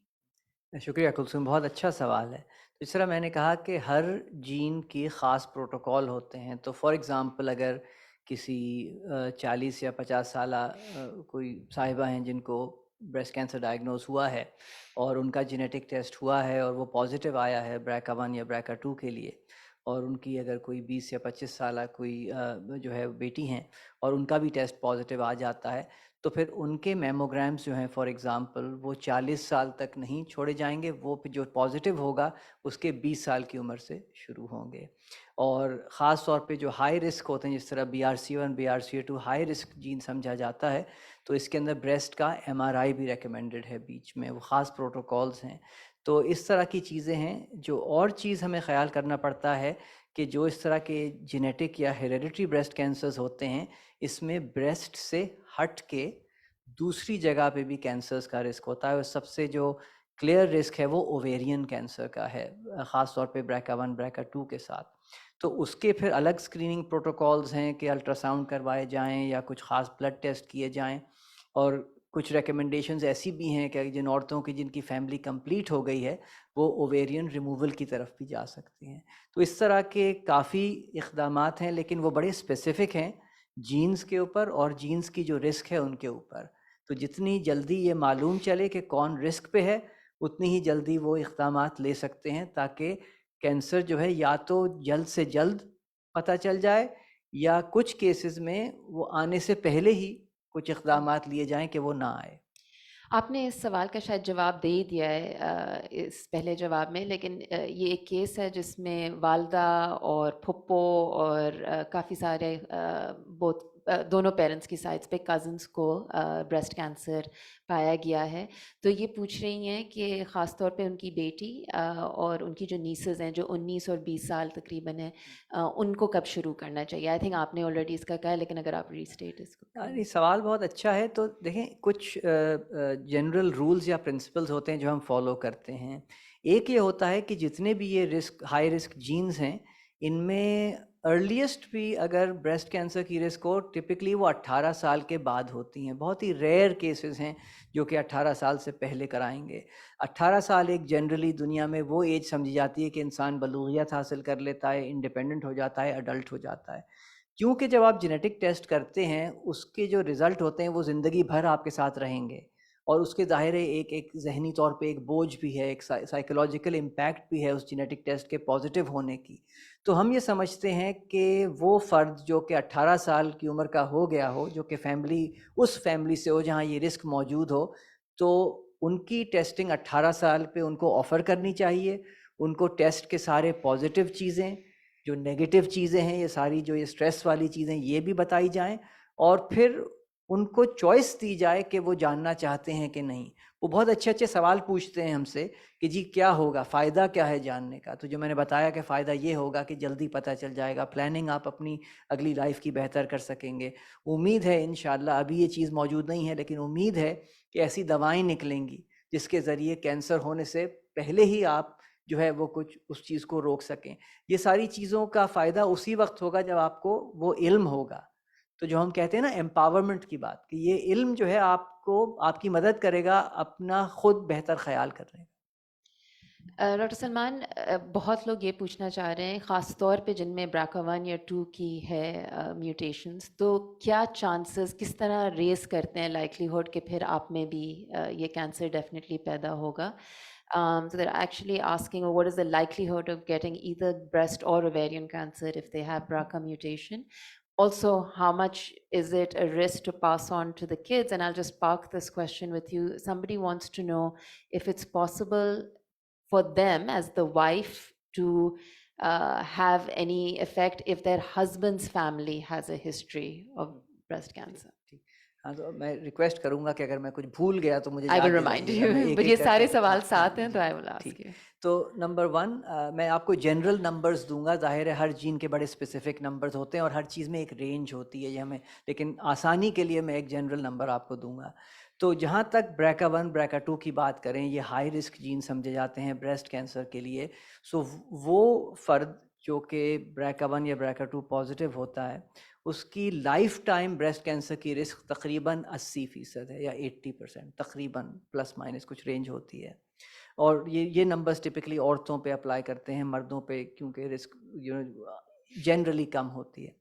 شکریہ کلثوم, بہت اچھا سوال ہے. تو اس طرح میں نے کہا کہ ہر جین کی خاص پروٹوکول ہوتے ہیں. تو فار ایگزامپل اگر کسی 40 یا 50 سالہ کوئی صاحبہ ہیں جن کو بریسٹ کینسر ڈائگنوز ہوا ہے اور ان کا جینیٹک ٹیسٹ ہوا ہے اور وہ پازیٹیو آیا ہے BRCA1 یا BRCA2 کے لیے, اور ان کی اگر کوئی 20 یا 25 سالہ کوئی جو ہے بیٹی ہیں اور ان کا بھی ٹیسٹ پازیٹیو آ جاتا ہے, تو پھر ان کے میموگرامس جو ہیں فار ایگزامپل وہ 40 سال تک نہیں چھوڑے جائیں گے, وہ جو پازیٹیو ہوگا اس کے 20 سال کی عمر سے شروع ہوں گے. اور خاص طور پہ جو ہائی رسک ہوتے ہیں, جس طرح BRCA1 BRCA2 high risk Jain سمجھا جاتا ہے, تو اس کے اندر بریسٹ کا MRI بھی ریکمینڈڈ ہے بیچ میں, وہ خاص پروٹوکولز ہیں. تو اس طرح کی چیزیں ہیں. جو اور چیز ہمیں خیال کرنا پڑتا ہے کہ جو اس طرح کے جینیٹک یا ہیریڈیٹری بریسٹ کینسرز ہوتے ہیں, اس میں بریسٹ سے ہٹ کے دوسری جگہ پہ بھی کینسرز کا رسک ہوتا ہے, اور سب سے جو کلیئر رسک ہے وہ اوویرین کینسر کا ہے, خاص طور پہ BRCA1 BRCA2 کے ساتھ. تو اس کے پھر الگ اسکریننگ پروٹوکولز ہیں کہ الٹرا ساؤنڈ کروائے جائیں یا کچھ خاص بلڈ ٹیسٹ کیے جائیں, اور کچھ ریکمنڈیشنز ایسی بھی ہیں کہ جن عورتوں کی جن کی فیملی کمپلیٹ ہو گئی ہے وہ اوویرین ریموول کی طرف بھی جا سکتی ہیں. تو اس طرح کے کافی اقدامات ہیں, لیکن وہ بڑے اسپیسیفک ہیں جینز کے اوپر اور جینز کی جو رسک ہے ان کے اوپر. تو جتنی جلدی یہ معلوم چلے کہ کون رسک پہ ہے, اتنی ہی جلدی وہ اقدامات لے سکتے ہیں تاکہ کینسر جو ہے یا تو جلد سے جلد پتہ چل جائے, یا کچھ کیسز میں وہ آنے سے پہلے ہی کچھ اقدامات لیے جائیں کہ وہ نہ آئے. آپ نے اس سوال کا شاید جواب دے ہی دیا ہے اس پہلے جواب میں, لیکن یہ ایک کیس ہے جس میں والدہ اور پھپھو اور کافی سارے دونوں پیرنٹس کی سائڈس پہ کزنس کو بریسٹ کینسر پایا گیا ہے. تو یہ پوچھ رہی ہیں کہ خاص طور پہ ان کی بیٹی اور ان کی جو نیسز ہیں جو 19 اور 20 سال تقریباً ہیں, ان کو کب شروع کرنا چاہیے؟ آئی تھنک آپ نے آلریڈی اس کا کہا ہے, لیکن اگر آپ ریسٹیٹ اس کو. یہ سوال بہت اچھا ہے. تو دیکھیں کچھ جنرل رولز یا پرنسپلز ہوتے ہیں جو ہم فالو کرتے ہیں. ایک یہ ہوتا ہے کہ جتنے بھی یہ رسک ہائی رسک جینز ہیں, ان میں ارلیسٹ بھی اگر بریسٹ کینسر کی رسک ہو, ٹپکلی وہ 18 سال کے بعد ہوتی ہیں. بہت ہی ریئر کیسز ہیں جو کہ 18 سال سے پہلے کرائیں گے. 18 سال ایک جنرلی دنیا میں وہ ایج سمجھی جاتی ہے کہ انسان بلوغیت حاصل کر لیتا ہے, انڈیپینڈنٹ ہو جاتا ہے, اڈلٹ ہو جاتا ہے. کیونکہ جب آپ جینیٹک ٹیسٹ کرتے ہیں اس کے جو رزلٹ ہوتے ہیں وہ زندگی بھر آپ کے ساتھ رہیں گے, اور اس کے ظاہر ہے ایک ذہنی طور پہ ایک بوجھ بھی ہے, ایک سائیکولوجیکل امپیکٹ بھی ہے اس جینیٹک ٹیسٹ کے پازیٹیو ہونے کی. تو ہم یہ سمجھتے ہیں کہ وہ فرد جو کہ 18 سال کی عمر کا ہو گیا ہو, جو کہ اس فیملی سے ہو جہاں یہ رسک موجود ہو, تو ان کی ٹیسٹنگ 18 سال پہ ان کو آفر کرنی چاہیے. ان کو ٹیسٹ کے سارے پازیٹیو چیزیں, جو نیگیٹو چیزیں ہیں, یہ ساری جو یہ اسٹریس والی چیزیں یہ بھی بتائی جائیں, اور پھر ان کو چوائس دی جائے کہ وہ جاننا چاہتے ہیں کہ نہیں. وہ بہت اچھے اچھے سوال پوچھتے ہیں ہم سے کہ جی کیا ہوگا, فائدہ کیا ہے جاننے کا. تو جو میں نے بتایا کہ فائدہ یہ ہوگا کہ جلدی پتہ چل جائے گا, پلاننگ آپ اپنی اگلی لائف کی بہتر کر سکیں گے. امید ہے انشاءاللہ, ابھی یہ چیز موجود نہیں ہے لیکن امید ہے کہ ایسی دوائیں نکلیں گی جس کے ذریعے کینسر ہونے سے پہلے ہی آپ جو ہے وہ کچھ اس چیز کو روک سکیں. یہ ساری چیزوں کا فائدہ اسی وقت ہوگا جب آپ کو وہ علم ہوگا. تو جو ہم کہتے ہیں نا امپاورمنٹ کی بات, کہ یہ علم جو ہے آپ کو آپ کی مدد کرے گا اپنا خود بہتر خیال کرنے کا. ڈاکٹر سلمان, بہت لوگ یہ پوچھنا چاہ رہے ہیں خاص طور پہ جن میں BRCA1 یا 2 کی ہے میوٹیشنز, تو کیا چانسز کس طرح ریز کرتے ہیں لائکلیہڈ کہ پھر آپ میں بھی یہ کینسر ڈیفینیٹلی پیدا ہوگا. So they're actually asking, what is the likelihood of getting either breast or ovarian cancer if they have BRCA mutation? Also, how much is it a risk to pass on to the kids? And I'll just park this question with you. Somebody wants to know if it's possible for them as the wife to have any effect if their husband's family has a history of breast cancer. ہاں, تو میں ریکویسٹ کروں گا کہ اگر میں کچھ بھول گیا تو مجھے I will یاد remind دلائیے گا. میں you, ایک but ایک یہ کر سارے کے- سوال ہاں, ساتھ ہیں تو جی, I will ask ٹھیک. you. تو نمبر 1 میں آپ کو جنرل نمبرز دوں گا. ظاہر ہے ہر جین کے بڑے اسپیسیفک نمبرز ہوتے ہیں اور ہر چیز میں ایک رینج ہوتی ہے یہ ہمیں, لیکن آسانی کے لیے میں ایک جنرل نمبر آپ کو دوں گا. تو جہاں تک BRCA1 BRCA2 کی بات کریں, یہ ہائی رسک جین سمجھے جاتے ہیں بریسٹ کینسر کے لیے. سو وہ فرد جو کہ BRCA1 یا BRCA2 پازیٹیو ہوتا ہے, اس کی لائف ٹائم بریسٹ کینسر کی رسک تقریباً 80% ہے یا 80%, تقریباً پلس مائنس کچھ رینج ہوتی ہے. اور یہ نمبرز ٹپکلی عورتوں پہ اپلائی کرتے ہیں, مردوں پہ کیونکہ رسک جنرلی کم ہوتی ہے.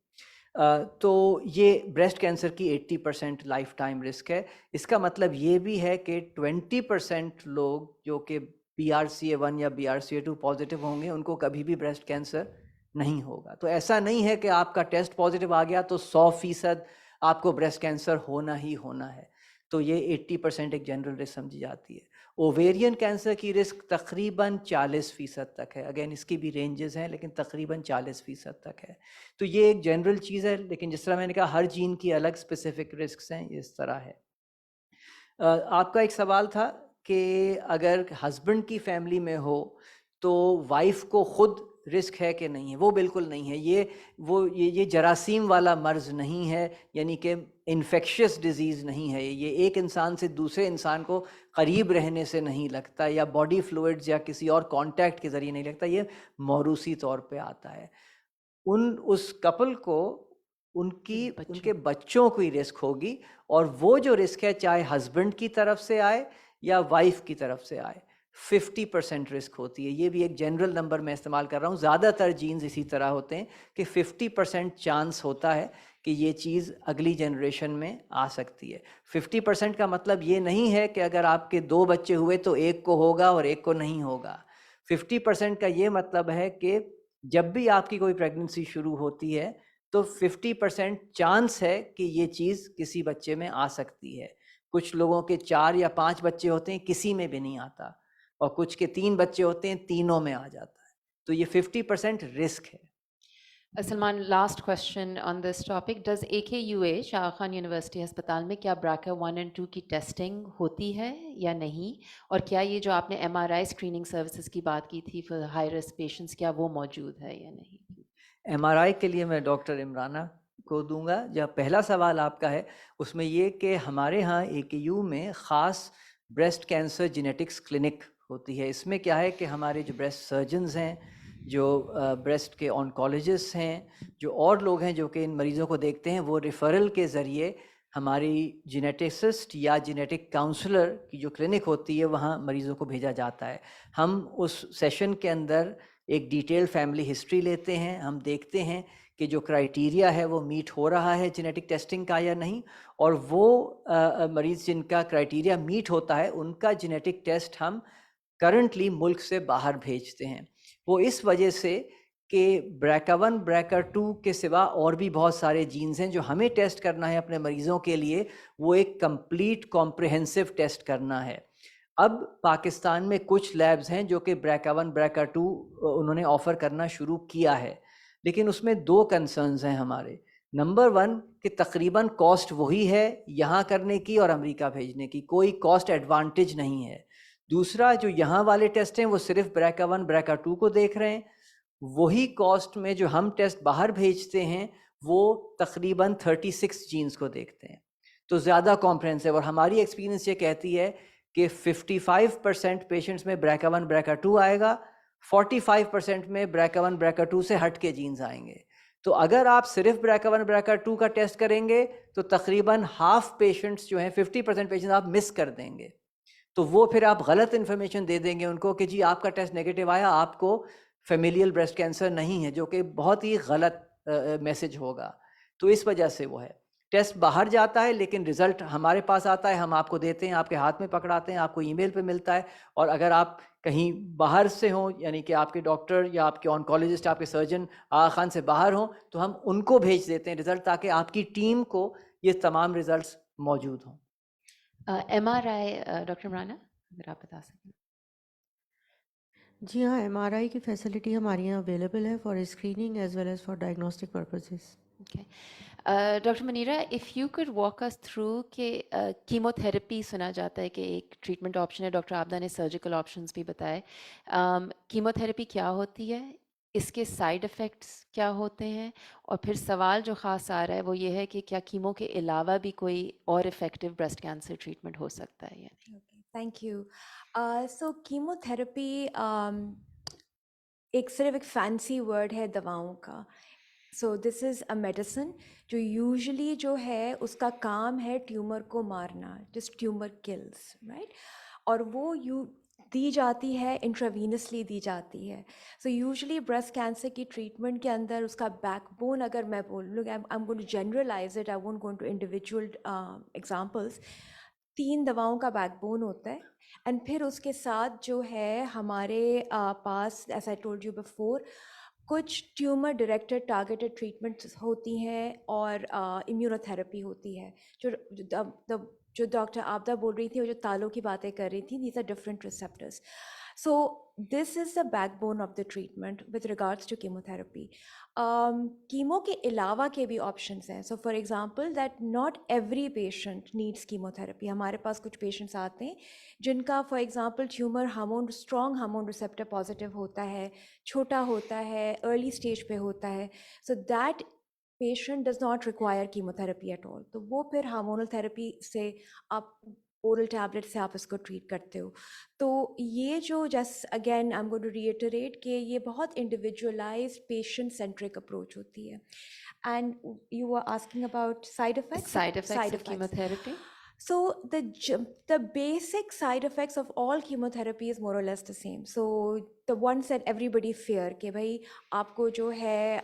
تو یہ بریسٹ کینسر کی 80% لائف ٹائم رسک ہے. اس کا مطلب یہ بھی ہے کہ 20% لوگ جو کہ BRCA1 یا BRCA2 پازیٹیو ہوں گے ان کو کبھی بھی بریسٹ کینسر نہیں ہوگا. تو ایسا نہیں ہے کہ آپ کا ٹیسٹ پازیٹیو آ گیا تو 100% آپ کو بریسٹ کینسر ہونا ہی ہونا ہے. تو یہ 80% ایک جنرل رسک سمجھی جاتی ہے. اوویرین کینسر کی رسک تقریباً 40% تک ہے. اگین اس کی بھی رینجز ہیں لیکن تقریباً 40% تک ہے. تو یہ ایک جنرل چیز ہے, لیکن جس طرح میں نے کہا ہر جین کی الگ اسپیسیفک رسکس ہیں, اس طرح ہے. آپ کا ایک سوال تھا کہ اگر ہسبینڈ کی فیملی میں ہو تو وائف کو خود رسک ہے کہ نہیں ہے. وہ بالکل نہیں ہے. یہ جراثیم والا مرض نہیں ہے, یعنی کہ انفیکشس ڈیزیز نہیں ہے. یہ ایک انسان سے دوسرے انسان کو قریب رہنے سے نہیں لگتا, یا باڈی فلوئڈز یا کسی اور کانٹیکٹ کے ذریعے نہیں لگتا. یہ موروثی طور پہ آتا ہے. اس کپل کو ان کے بچوں کو ہی رسک ہوگی, اور وہ جو رسک ہے چاہے ہسبینڈ کی طرف سے آئے یا وائف کی طرف سے آئے, 50% رسک ہوتی ہے. یہ بھی ایک جنرل نمبر میں استعمال کر رہا ہوں. زیادہ تر جینز اسی طرح ہوتے ہیں کہ 50% چانس ہوتا ہے کہ یہ چیز اگلی جنریشن میں آ سکتی ہے. 50% کا مطلب یہ نہیں ہے کہ اگر آپ کے 2 بچے ہوئے تو ایک کو ہوگا اور ایک کو نہیں ہوگا. 50% کا یہ مطلب ہے کہ جب بھی آپ کی کوئی پریگننسی شروع ہوتی ہے تو 50% چانس ہے کہ یہ چیز کسی بچے میں آ سکتی ہے. کچھ لوگوں کے 4 یا 5 بچے ہوتے ہیں, کسی میں بھی نہیں آتا, اور کچھ کے 3 بچے ہوتے ہیں, تینوں میں آ جاتا ہے. تو یہ 50% رسک ہے. Salman, last question on this topic. Does AKUA Shah Khan university ہسپتال میں کیا BRCA1 and 2 کی ٹیسٹنگ ہوتی ہے یا نہیں؟ اور کیا یہ جو آپ نے MRI اسکریننگ سروسز کی بات کی تھی فار ہائی رسک پیشنٹس, کیا وہ موجود ہے یا نہیں؟ MRI کے لیے میں ڈاکٹر عمرانہ کو دوں گا. جب پہلا سوال آپ کا ہے اس میں یہ کہ ہمارے ہاں AKU میں خاص بریسٹ کینسر جینیٹکس کلینک ہوتی ہے. اس میں کیا ہے کہ ہمارے جو بریسٹ سرجنز ہیں, جو بریسٹ کے آنکالوجسٹ ہیں, جو اور لوگ ہیں جو کہ ان مریضوں کو دیکھتے ہیں, وہ ریفرل کے ذریعے ہماری جینیٹسسٹ یا جینیٹک کاؤنسلر کی جو کلینک ہوتی ہے وہاں مریضوں کو بھیجا جاتا ہے. ہم اس سیشن کے اندر ایک ڈیٹیل فیملی ہسٹری لیتے ہیں. ہم دیکھتے ہیں کہ جو کرائیٹیریا ہے وہ میٹ ہو رہا ہے جینیٹک ٹیسٹنگ کا یا نہیں, اور وہ مریض جن کا کرائیٹیریا میٹ ہوتا ہے ان کا جینیٹک ٹیسٹ ہم کرنٹلی ملک سے باہر بھیجتے ہیں. وہ اس وجہ سے کہ BRCA1 BRCA2 کے سوا اور بھی بہت سارے جینز ہیں جو ہمیں ٹیسٹ کرنا ہے اپنے مریضوں کے لیے. وہ ایک کمپلیٹ کمپریہنسو ٹیسٹ کرنا ہے. اب پاکستان میں کچھ لیبز ہیں جو کہ BRCA1 BRCA2 انہوں نے آفر کرنا شروع کیا ہے, لیکن اس میں 2 کنسرنز ہیں ہمارے. نمبر 1 کہ تقریباً کاسٹ وہی ہے یہاں کرنے کی اور امریکہ بھیجنے کی، کوئی کاسٹ ایڈوانٹیج نہیں ہے. دوسرا جو یہاں والے ٹیسٹ ہیں وہ صرف BRCA1 BRCA2 کو دیکھ رہے ہیں، وہی کاسٹ میں جو ہم ٹیسٹ باہر بھیجتے ہیں وہ تقریباً 36 جینز کو دیکھتے ہیں، تو زیادہ کمپریہنسو. اور ہماری ایکسپیرینس یہ کہتی ہے کہ 55% پیشنٹس میں BRCA1 BRCA2 آئے گا، 45% میں BRCA1 BRCA2 سے ہٹ کے جینز آئیں گے. تو اگر آپ صرف BRCA1 BRCA2 کا ٹیسٹ کریں گے تو تقریباً ہاف پیشنٹس جو ہیں 50% پیشنٹس آپ مس کر دیں گے. تو وہ پھر آپ غلط انفارمیشن دے دیں گے ان کو کہ جی آپ کا ٹیسٹ نیگیٹو آیا، آپ کو فیمیلیل بریسٹ کینسر نہیں ہے، جو کہ بہت ہی غلط میسج ہوگا. تو اس وجہ سے وہ ہے ٹیسٹ باہر جاتا ہے لیکن رزلٹ ہمارے پاس آتا ہے، ہم آپ کو دیتے ہیں، آپ کے ہاتھ میں پکڑاتے ہیں، آپ کو ای میل پہ ملتا ہے. اور اگر آپ کہیں باہر سے ہوں، یعنی کہ آپ کے ڈاکٹر یا آپ کے آنکولوجسٹ، آپ کے سرجن آغا خان سے باہر ہوں، تو ہم ان کو بھیج دیتے ہیں رزلٹ، تاکہ آپ کی ٹیم کو یہ تمام رزلٹس موجود ہوں. MRI ڈاکٹر عمرانہ اگر آپ بتا سکیں. جی ہاں، MRI کی فیسلٹی ہمارے یہاں اویلیبل ہے for screening as well as for diagnostic purposes. Okay. Doctor Munira if you could walk us through کہ کیمو تھراپی سنا جاتا ہے کہ ایک ٹریٹمنٹ آپشن ہے، ڈاکٹر عابدہ نے سرجیکل آپشنس بھی بتائے. کیمو تھراپی کیا ہوتی ہے، اس کے سائیڈ افیکٹس کیا ہوتے ہیں، اور پھر سوال جو خاص آ رہا ہے وہ یہ ہے کہ کیا کیمو کے علاوہ بھی کوئی اور افیکٹو بریسٹ کینسر ٹریٹمنٹ ہو سکتا ہے یا نہیں؟ Thank you. So chemo therapy ایک صرف ایک فینسی ورڈ ہے دواؤں کا. سو دس از اے میڈیسن جو یوزلی جو ہے اس کا کام ہے ٹیومر کو مارنا، جس ٹیومر کلز رائٹ، اور وہ دی جاتی ہے انٹراوینسلی دی جاتی ہے. سو یوزلی بریسٹ کینسر کی ٹریٹمنٹ کے اندر اس کا بیک بون اگر میں بولوں I am going to generalise it, I won't go to individual examples. 3 دواؤں کا بیک بون ہوتا ہے، اینڈ پھر اس کے ساتھ جو ہے ہمارے پاس as I told you before کچھ ٹیومر ڈائریکٹڈ ٹارگیٹڈ ٹریٹمنٹس ہوتی ہیں اور امیونو تھراپی ہوتی ہے. جو ڈاکٹر عابدہ بول رہی تھی اور جو تالوں کی باتیں کر رہی تھیں، these are different receptors. So this is the backbone of the treatment with regards to chemotherapy. Chemo کے علاوہ کے بھی آپشنس ہیں. So for example that not every patient needs chemotherapy. ہمارے پاس کچھ پیشنٹس آتے ہیں جن کا for example tumour hormone strong hormone receptor positive ہوتا ہے، چھوٹا ہوتا ہے، ارلی اسٹیج پہ ہوتا ہے. So that patient does not require chemotherapy at all. تو وہ پھر ہارمونل تھراپی سے آپ اورل ٹیبلٹ سے آپ اس کو ٹریٹ کرتے ہو. تو یہ جو جس again I am going to reiterate کہ یہ بہت انڈیویجولائزڈ پیشنٹ سینٹرک اپروچ ہوتی ہے. And you are asking about side effects. Side effects of chemotherapy. So the basic side effects of all chemotherapy is more or less the same. So the ones that everybody fear کہ بھائی آپ کو جو ہے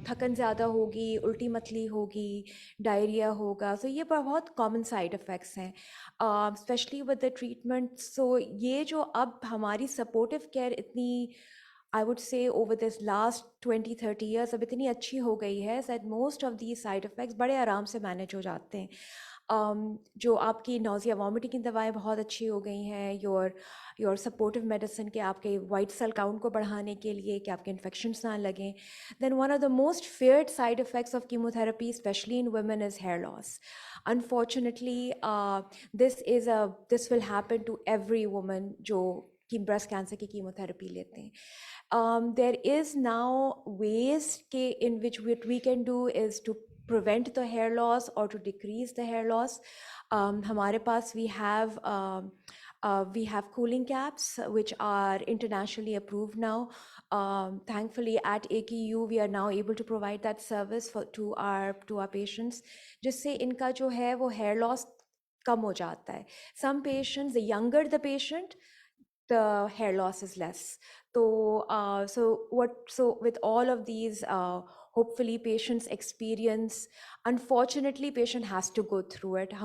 تھکن زیادہ ہوگی، الٹی متلی ہوگی، ڈائریا ہوگا. سو یہ بہت کامن سائڈ افیکٹس ہیں اسپیشلی ود دا ٹریٹمنٹ. سو یہ جو اب ہماری سپورٹیو کیئر اتنی I would say over this last 20-30 years اب اتنی اچھی ہو گئی ہے that most of these side effects بڑے آرام سے مینیج ہو جاتے ہیں. جو آپ کی نوزیا وامٹنگ کی دوائیں بہت اچھی ہو گئی ہیں، یور سپورٹیو میڈیسن کے آپ کے وائٹ سیل کاؤنٹ کو بڑھانے کے لیے کہ آپ کے انفیکشنس نہ لگیں. Then one of the most feared side effects of chemotherapy especially in women is hair loss. Unfortunately this will happen to every woman جو بریسٹ کینسر کی کیمو تھراپی لیتے ہیں. There is now ways in which what we can do is to prevent the hair loss or to decrease the hair loss. ہمارے پاس we have cooling caps which are internationally approved now. Thankfully at AKU we are now able to provide that service to our patients, جس سے ان کا جو ہے وہ hair loss کم ہو جاتا ہے. Some patients, the younger the patient, the hair loss is less. So with all of these hopefully patients experience, unfortunately patient has to go through it.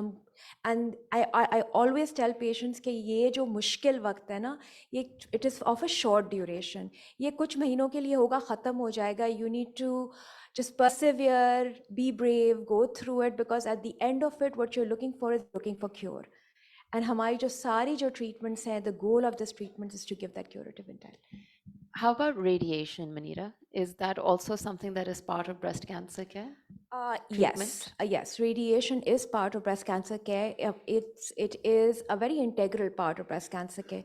And I always tell patients کہ یہ جو مشکل وقت ہے نا، یہ it is of a short duration. یہ کچھ مہینوں کے لیے ہوگا، ختم ہو جائے گا. You need to just persevere, be brave, go through it, because at the end of it what you're looking for is looking for cure. And ہماری جو ساری جو ٹریٹمنٹس ہیں، the goal of this treatment is to give that curative intent. How about radiation, Manira? Is that also something that is part of breast cancer care? treatment? Yes, radiation is part of breast cancer care. It is a very integral part of breast cancer care.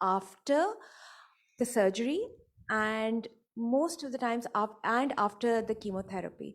after the surgery and most of the times and after the chemotherapy.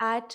at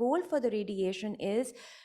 goal for the radiation is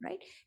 right?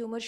tumor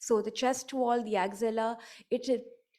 So the chest wall, the axilla,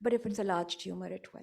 but if it's a large tumor, it will.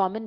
common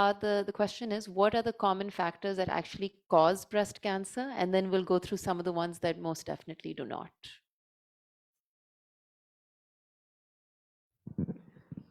are the question is what are the common factors that actually cause breast cancer, and then we'll go through some of the ones that most definitely do not.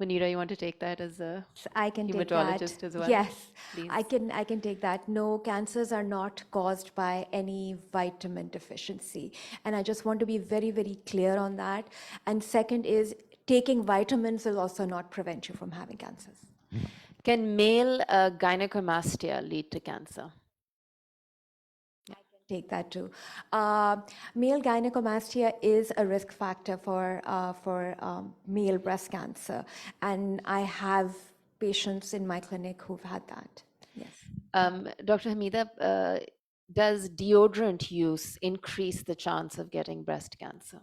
Munira, you want to take that as a I can take hematologist that. as well? Yes, Please. I can take that. No, cancers are not caused by any vitamin deficiency, and I just want to be very, very clear on that. And second is taking vitamins will also not prevent you from having cancers. Can male gynecomastia lead to cancer? Take that too. Male gynecomastia is a risk factor for male breast cancer, and I have patients in my clinic who've had that. Yes. Dr. Hamida, does deodorant use increase the chance of getting breast cancer?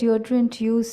deodorant use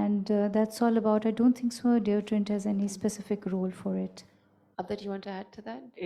and that's all about. I don't think so deodorant has any specific role for it. Abda, do you want to add to that?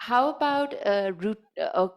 How about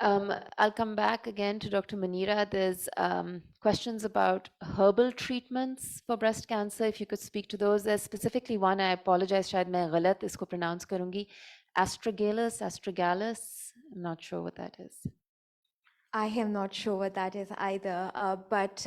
I'll come back again to Dr. Manira. There's questions about herbal treatments for breast cancer. If you could speak to those. There's specifically one, I apologize, shayad main galat isko pronounce karungi. Astragalus. I'm not sure what that is. I am not sure what that is either, but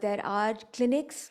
There are clinics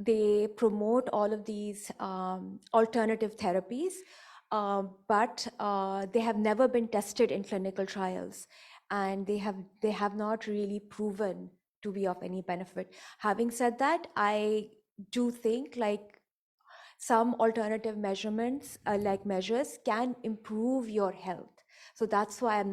they promote all of these alternative therapies, but they have never been tested in clinical trials, and they have not really proven to be of any benefit. Having said that, I do think like some alternative measurements like measures can improve your health. So that's why I'm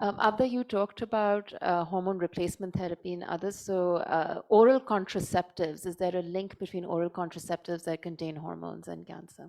Abda, you talked about hormone replacement therapy and others. So oral contraceptives, is there a link between oral contraceptives that contain hormones and cancer?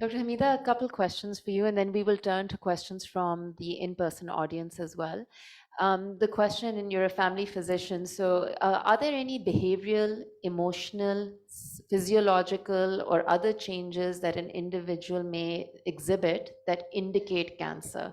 Dr. Hamida, a couple questions for you, and then we will turn to questions from the in-person audience as well. The question, and you're a family physician, so are there any behavioral, emotional, physiological, or other changes that an individual may exhibit that indicate cancer?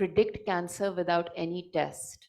predict cancer without any test,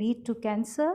lead to cancer.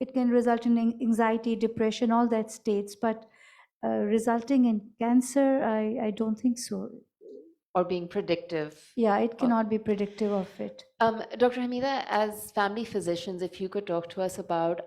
it can result in anxiety, depression, all that states, but resulting in cancer, I don't think so. Or being predictive? Yeah, it cannot be predictive of it. Dr. Hamida, as family physicians, if you could talk to us about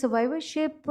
survivorship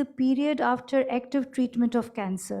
the period after active treatment of cancer.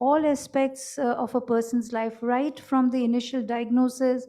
all aspects of a person's life, right from the initial diagnosis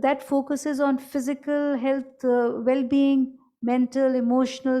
that focuses on physical health, well-being, mental, emotional,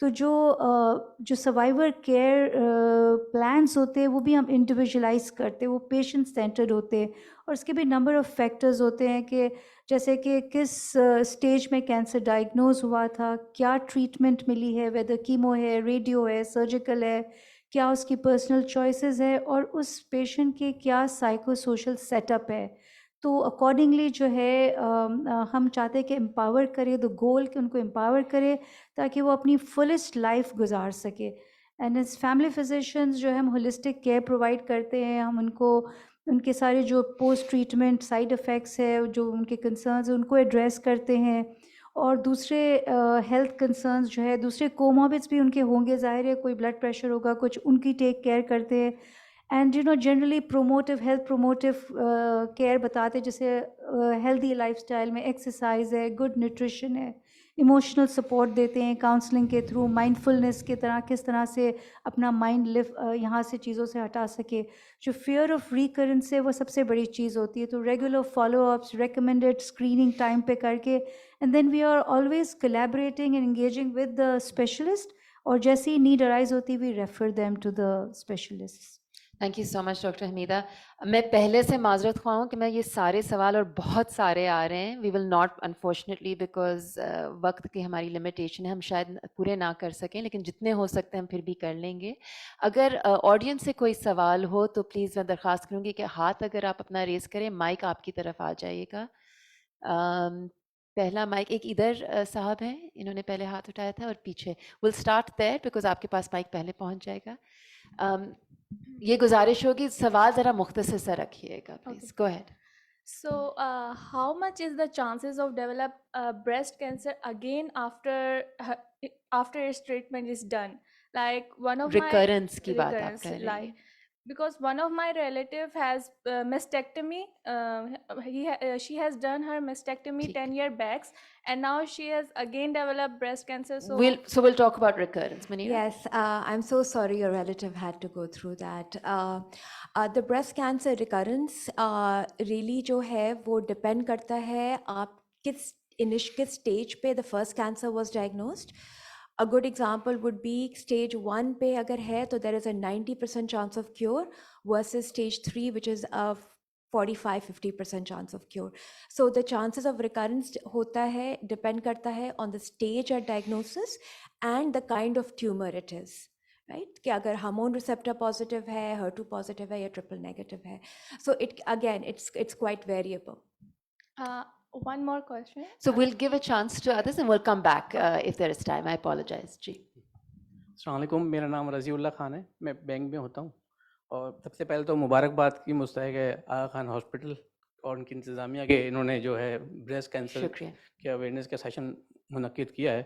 تو جو سروائیور کیئر پلانس ہوتے ہیں وہ بھی ہم انڈیویژلائز کرتے ہیں, وہ پیشنٹ سینٹرڈ ہوتے ہیں, اور اس کے بھی نمبر آف فیکٹرز ہوتے ہیں کہ جیسے کہ کس اسٹیج میں کینسر ڈائگنوز ہوا تھا, کیا ٹریٹمنٹ ملی ہے, ویدر کیمو ہے, ریڈیو ہے, سرجیکل ہے, کیا اس کی پرسنل چوائسیز ہے, اور اس پیشنٹ کے کیا سائیکو سوشل سیٹ اپ ہے. تو اکارڈنگلی جو ہے ہم چاہتے ہیں کہ امپاور کرے, دا گول کہ ان کو امپاور کرے تاکہ وہ اپنی فلسٹ لائف گزار سکے. اینڈ ایز فیملی فزیشنز جو ہے ہم ہولسٹک کیئر پرووائڈ کرتے ہیں, ہم ان کے سارے جو پوسٹ ٹریٹمنٹ سائیڈ افیکٹس ہے, جو ان کے کنسرنز ہیں, ان کو ایڈریس کرتے ہیں, اور دوسرے ہیلتھ کنسرنز جو ہے, دوسرے کوموربڈس بھی ان کے ہوں گے, ظاہر ہے کوئی بلڈ پریشر ہوگا, کچھ ان کی ٹیک کیئر کرتے ہیں. اینڈ جنرلی ہیلتھ پروموٹیو کیئر بتاتے, جیسے ہیلدی لائف اسٹائل میں ایکسرسائز ہے, گڈ نیوٹریشن ہے, ایموشنل سپورٹ دیتے ہیں کاؤنسلنگ کے تھرو, مائنڈ فلنس کی طرح کس طرح سے اپنا مائنڈ یہاں سے چیزوں سے ہٹا سکے. جو فیئر آف ریکرنس ہے وہ سب سے بڑی چیز ہوتی ہے, تو regular follow ups, recommended screening time پہ کر کے, and then we are always collaborating and engaging with the specialist, اور جیسے ہی نیڈ ارائز ہوتی we refer them to the specialist. Thank you so much doctor Hamida. میں پہلے سے معذرت خواہ ہوں کہ میں یہ سارے سوال اور بہت سارے آ رہے ہیں, وی ول ناٹ انفارچونیٹلی بیکاز وقت کی ہماری لمیٹیشن ہے, ہم شاید پورے نہ کر سکیں, لیکن جتنے ہو سکتے ہیں ہم پھر بھی کر لیں گے. اگر آڈینس سے کوئی سوال ہو تو پلیز میں درخواست کروں گی کہ ہاتھ اگر آپ اپنا ریز کریں, مائک آپ کی طرف آ جائے گا. پہلا مائک ایک ادھر صاحب ہیں, انہوں نے پہلے ہاتھ اٹھایا تھا, اور پیچھے ول اسٹارٹ دیر بیکاز آپ کے پاس مائک پہلے پہنچ جائے گا. یہ گزارش ہوگی سوال ذرا مختصر سا رکھیے گا please. Go ahead. So, how much is the chances of develop breast cancer again after its treatment is done? Like one of recurrence کی my بات آپ recurrence, کہہ رہے ہیں. like because one of my relative has mastectomy. She has done her mastectomy ٹھیک. 10 years back, and now she has again developed breast cancer. So we'll talk about recurrence. Munira? Yes, I'm so sorry your relative had to go through that. The breast cancer recurrence really جو ہے وہ ڈپینڈ کرتا ہے آپ کس stage پہ the first cancer was diagnosed. A good example would be stage 1 پہ اگر ہے تو there is a 90% chance of cure versus stage 3 which is a 45-50% chance of cure. So the chances of recurrence ہوتا ہے ڈپینڈ کرتا ہے on the stage at diagnosis and the kind of tumor it is. Right? کہ اگر ہارمون ریسپٹر پازیٹیو ہے, HER2 پازیٹیو ہے یا ٹرپل نیگیٹو ہے. So it's quite variable. one more question. So we'll give a chance to others and we'll come back if there is time. I apologize. جی. السلام علیکم, میرا نام رضی اللہ خان ہے, میں بینک میں ہوتا ہوں. اور سب سے پہلے تو مبارکباد کی مستحق ہے آغا خان ہاسپٹل اور ان کی انتظامیہ کے, انہوں نے جو ہے بریسٹ کینسر شکریہ. کے اویئرنیس کا سیشن منعقد کیا ہے.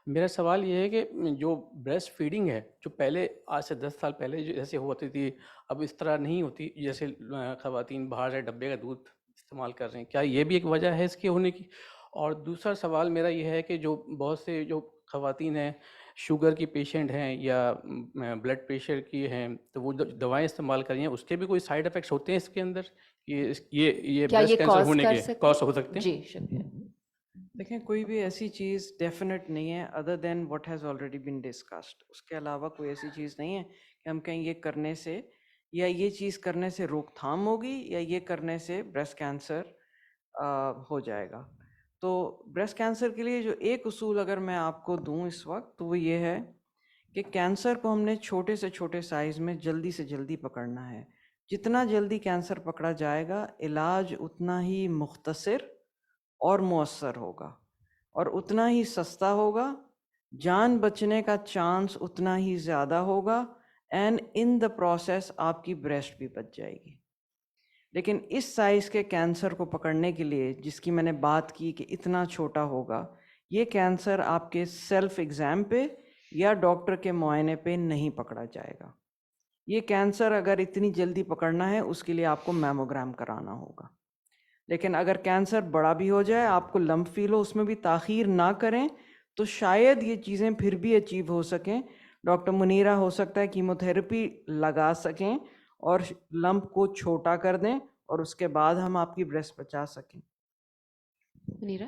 میرا سوال یہ ہے کہ جو بریسٹ فیڈنگ ہے, جو پہلے آج سے 10 سال پہلے جیسے ہوتی تھی, اب اس طرح نہیں ہوتی, جیسے خواتین باہر سے ڈبے کا دودھ استعمال کر رہے ہیں, کیا یہ بھی ایک وجہ ہے اس کے ہونے کی؟ اور دوسرا سوال میرا یہ ہے کہ جو بہت سے جو خواتین ہیں شوگر کی پیشنٹ ہیں یا بلڈ پریشر کی ہیں, تو وہ دوائیں استعمال کر رہی ہیں, اس کے بھی کوئی سائیڈ افیکٹس ہوتے ہیں اس کے اندر, یہ کیا بریسٹ یہ کینسر cause ہونے کر کے سکتے کاز ہو سکتے ہیں؟ جی شکریہ. دیکھیں کوئی بھی ایسی چیز ڈیفینیٹ نہیں ہے other than what has already been discussed. اس کے علاوہ کوئی ایسی چیز نہیں ہے کہ ہم کہیں یہ کرنے سے یا یہ چیز کرنے سے روک تھام ہوگی یا یہ کرنے سے بریسٹ کینسر ہو جائے گا. تو بریسٹ کینسر کے لیے جو ایک اصول اگر میں آپ کو دوں اس وقت تو وہ یہ ہے کہ کینسر کو ہم نے چھوٹے سے چھوٹے سائز میں جلدی سے جلدی پکڑنا ہے. جتنا جلدی کینسر پکڑا جائے گا علاج اتنا ہی مختصر اور مؤثر ہوگا اور اتنا ہی سستا ہوگا, جان بچنے کا چانس اتنا ہی زیادہ ہوگا, اینڈ ان دا پروسیس آپ کی بریسٹ بھی بچ جائے گی. لیکن اس سائز کے کینسر کو پکڑنے کے لیے جس کی میں نے بات کی کہ اتنا چھوٹا ہوگا, یہ کینسر آپ کے سیلف ایگزام پہ یا ڈاکٹر کے معائنے پہ نہیں پکڑا جائے گا. یہ کینسر اگر اتنی جلدی پکڑنا ہے اس کے لیے آپ کو میموگرام کرانا ہوگا. لیکن اگر کینسر بڑا بھی ہو جائے, آپ کو لمپ فیل ہو, اس میں بھی تاخیر نہ کریں تو شاید یہ چیزیں پھر بھی اچیو ہو سکیں. ڈاکٹر منیرہ ہو سکتا ہے کیموتھراپی لگا سکیں اور لمپ کو چھوٹا کر دیں اور اس کے بعد ہم آپ کی بریسٹ بچا سکیں. منیرہ.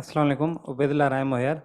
Assalamu alaikum, Ubaidullah Rahim here.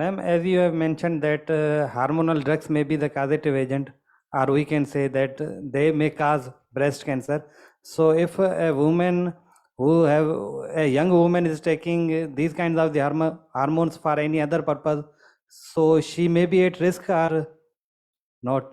Ma'am, as you have mentioned that hormonal drugs may be the causative agent, or we can say that they may cause breast cancer. So if a woman a young woman is taking these kinds of the hormones for any other purpose, so she may be at risk or not.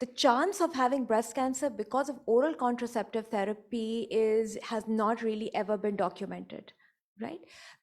the chance of having breast cancer because of oral contraceptive therapy has not really ever been documented, right?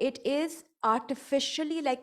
it is artificially, like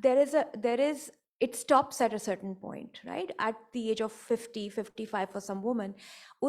there is it stops at a certain point, right? At the age of 50, 55 for some women.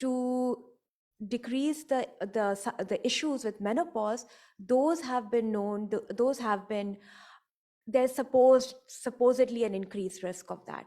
to decrease the issues with menopause, those have been known, there's supposedly an increased risk of that,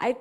I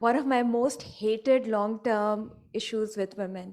one of my most hated long-term issues with women.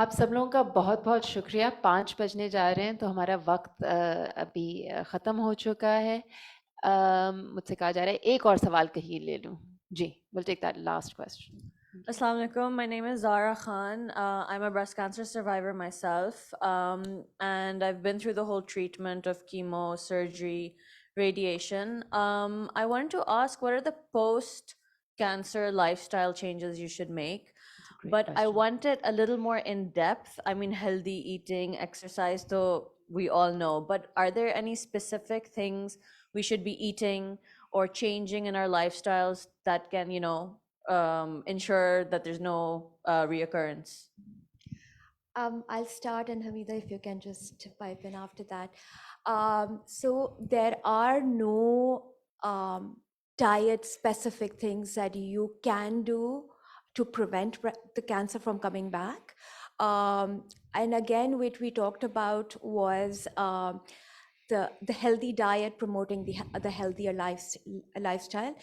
آپ سب لوگوں کا بہت بہت شکریہ. 5 بجنے جا رہے ہیں تو ہمارا وقت ابھی ختم ہو چکا ہے. مجھ سے کہا جا رہا ہے ایک اور سوال کہیں لے لوں. جی we'll take that last question. Assalamu alaikum. My name is Zara Khan. I'm a breast cancer survivor myself, and I've been through the whole treatment of chemo, surgery, radiation. I wanted to ask, what are the post-cancer lifestyle changes you should make? Great But I question. want it a little more in depth. I mean, healthy eating, exercise, though we all know. But are there any specific things we should be eating or changing in our lifestyles that can, ensure that there's no reoccurrence? I'll start, and Hamida, if you can just pipe in after that. So there are no diet-specific things that you can do to prevent the cancer from coming back. And again, what we talked about was the healthy diet, promoting the healthier lifestyle.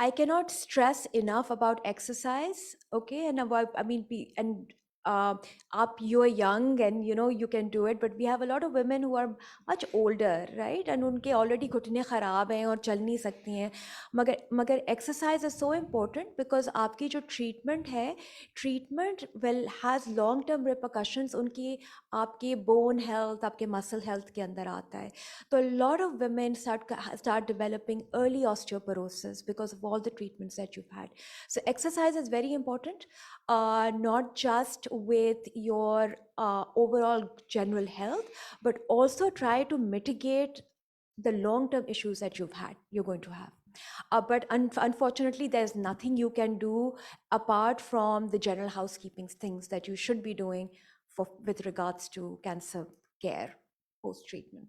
I cannot stress enough about exercise, okay? And about, you're young and you can do it, but we have a lot of women who are much older, right? And unke already ghutne kharab hain aur chal nahi sakti hain. Magar exercise is so important because aapki jo treatment has long term repercussions unki aapke bone health, aapke muscle health ke andar aata hai. So a lot of women start developing early osteoporosis because of all the treatments that you've had. So exercise is very important, not just with your overall general health, but also try to mitigate the long-term issues that you're going to have. But unfortunately, there's nothing you can do apart from the general housekeeping things that you should be doing with regards to cancer care post-treatment.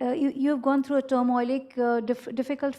you have gone through a turmoilic difficult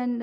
and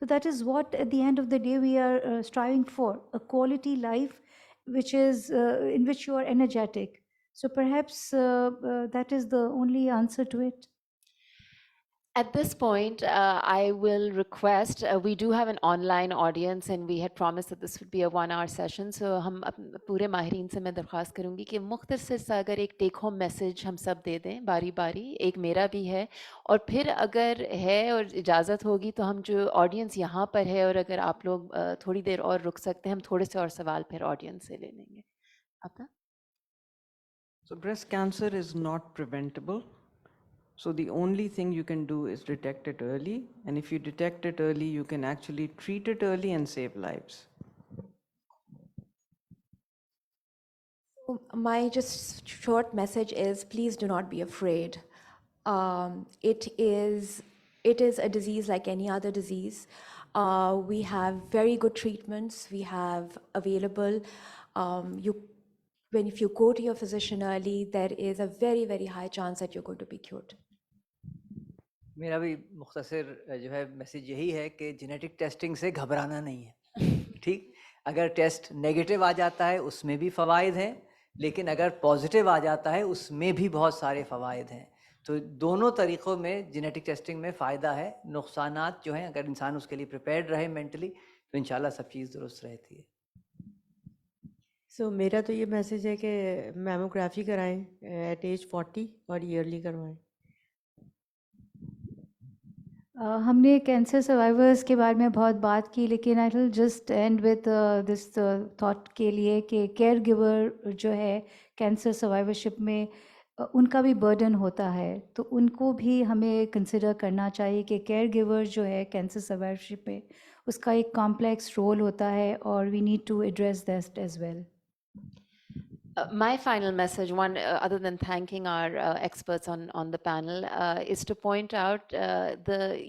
So that is what at the end of the day we are striving for, a quality life which is in which you are energetic. So perhaps that is the only answer to it. At this point, I will request, we do have an online audience and we had promised that this would be a 1-hour session. So ہم پورے ماہرین سے میں درخواست کروں گی کہ مختصر سا اگر ایک ٹیک ہوم میسج ہم سب دے دیں باری باری. ایک میرا بھی ہے اور پھر اگر ہے اور اجازت ہوگی تو ہم جو آڈینس یہاں پر ہے اور اگر آپ لوگ تھوڑی دیر اور رک سکتے ہیں ہم تھوڑے سے اور سوال پھر آڈینس سے لے لیں گے. آپ کا So breast cancer is not preventable. So the only thing you can do is detect it early. And if you detect it early, you can actually treat it early and save lives. My just short message is please do not be afraid. It is a disease like any other disease. We have very good treatments we have available. If you go to your physician early, there is a very, very high chance that you're going to be cured. میرا بھی مختصر جو ہے میسیج یہی ہے کہ جینیٹک ٹیسٹنگ سے گھبرانا نہیں ہے. ٹھیک، اگر ٹیسٹ نیگیٹو آ جاتا ہے اس میں بھی فوائد ہیں، لیکن اگر پازیٹیو آ جاتا ہے اس میں بھی بہت سارے فوائد ہیں. تو دونوں طریقوں میں جینیٹک ٹیسٹنگ میں فائدہ ہے. نقصانات جو ہیں اگر انسان اس کے لیے پریپیئرڈ رہے مینٹلی تو انشاءاللہ سب چیز درست رہتی ہے. سو میرا تو یہ میسیج ہے کہ میموگرافی کرائیں ایٹ ایج 40 اور ایئرلی کروائیں. ہم نے کینسر سروائیورس کے بارے میں بہت بات کی، لیکن I will just end with this thought کے لیے کہ کیئر گیور جو ہے کینسر سروائیورشپ میں ان کا بھی برڈن ہوتا ہے، تو ان کو بھی ہمیں کنسیڈر کرنا چاہیے کہ کیئر گیور جو ہے کینسر سروائیورشپ میں اس کا ایک کمپلیکس رول ہوتا ہے اور we need to address that as well. My final message, one other than thanking our experts on the panel, is to point out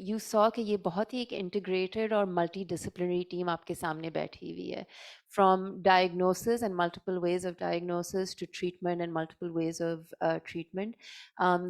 you saw کہ یہ بہت ہی ایک integrated اور multidisciplinary team آپ کے سامنے بیٹھی ہوئی ہے. from diagnosis and multiple ways of diagnosis to treatment and multiple ways of treatment.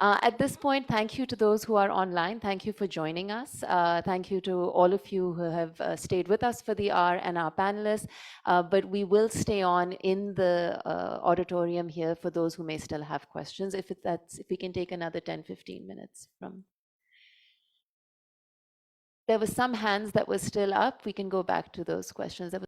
At this point, thank you to those who are online. Thank you for joining us. Thank you to all of you who have stayed with us for the hour and our panelists. But we will stay on in the auditorium here for those who may still have questions. If we can take another 10-15 minutes from. There were some hands that were still up. We can go back to those questions.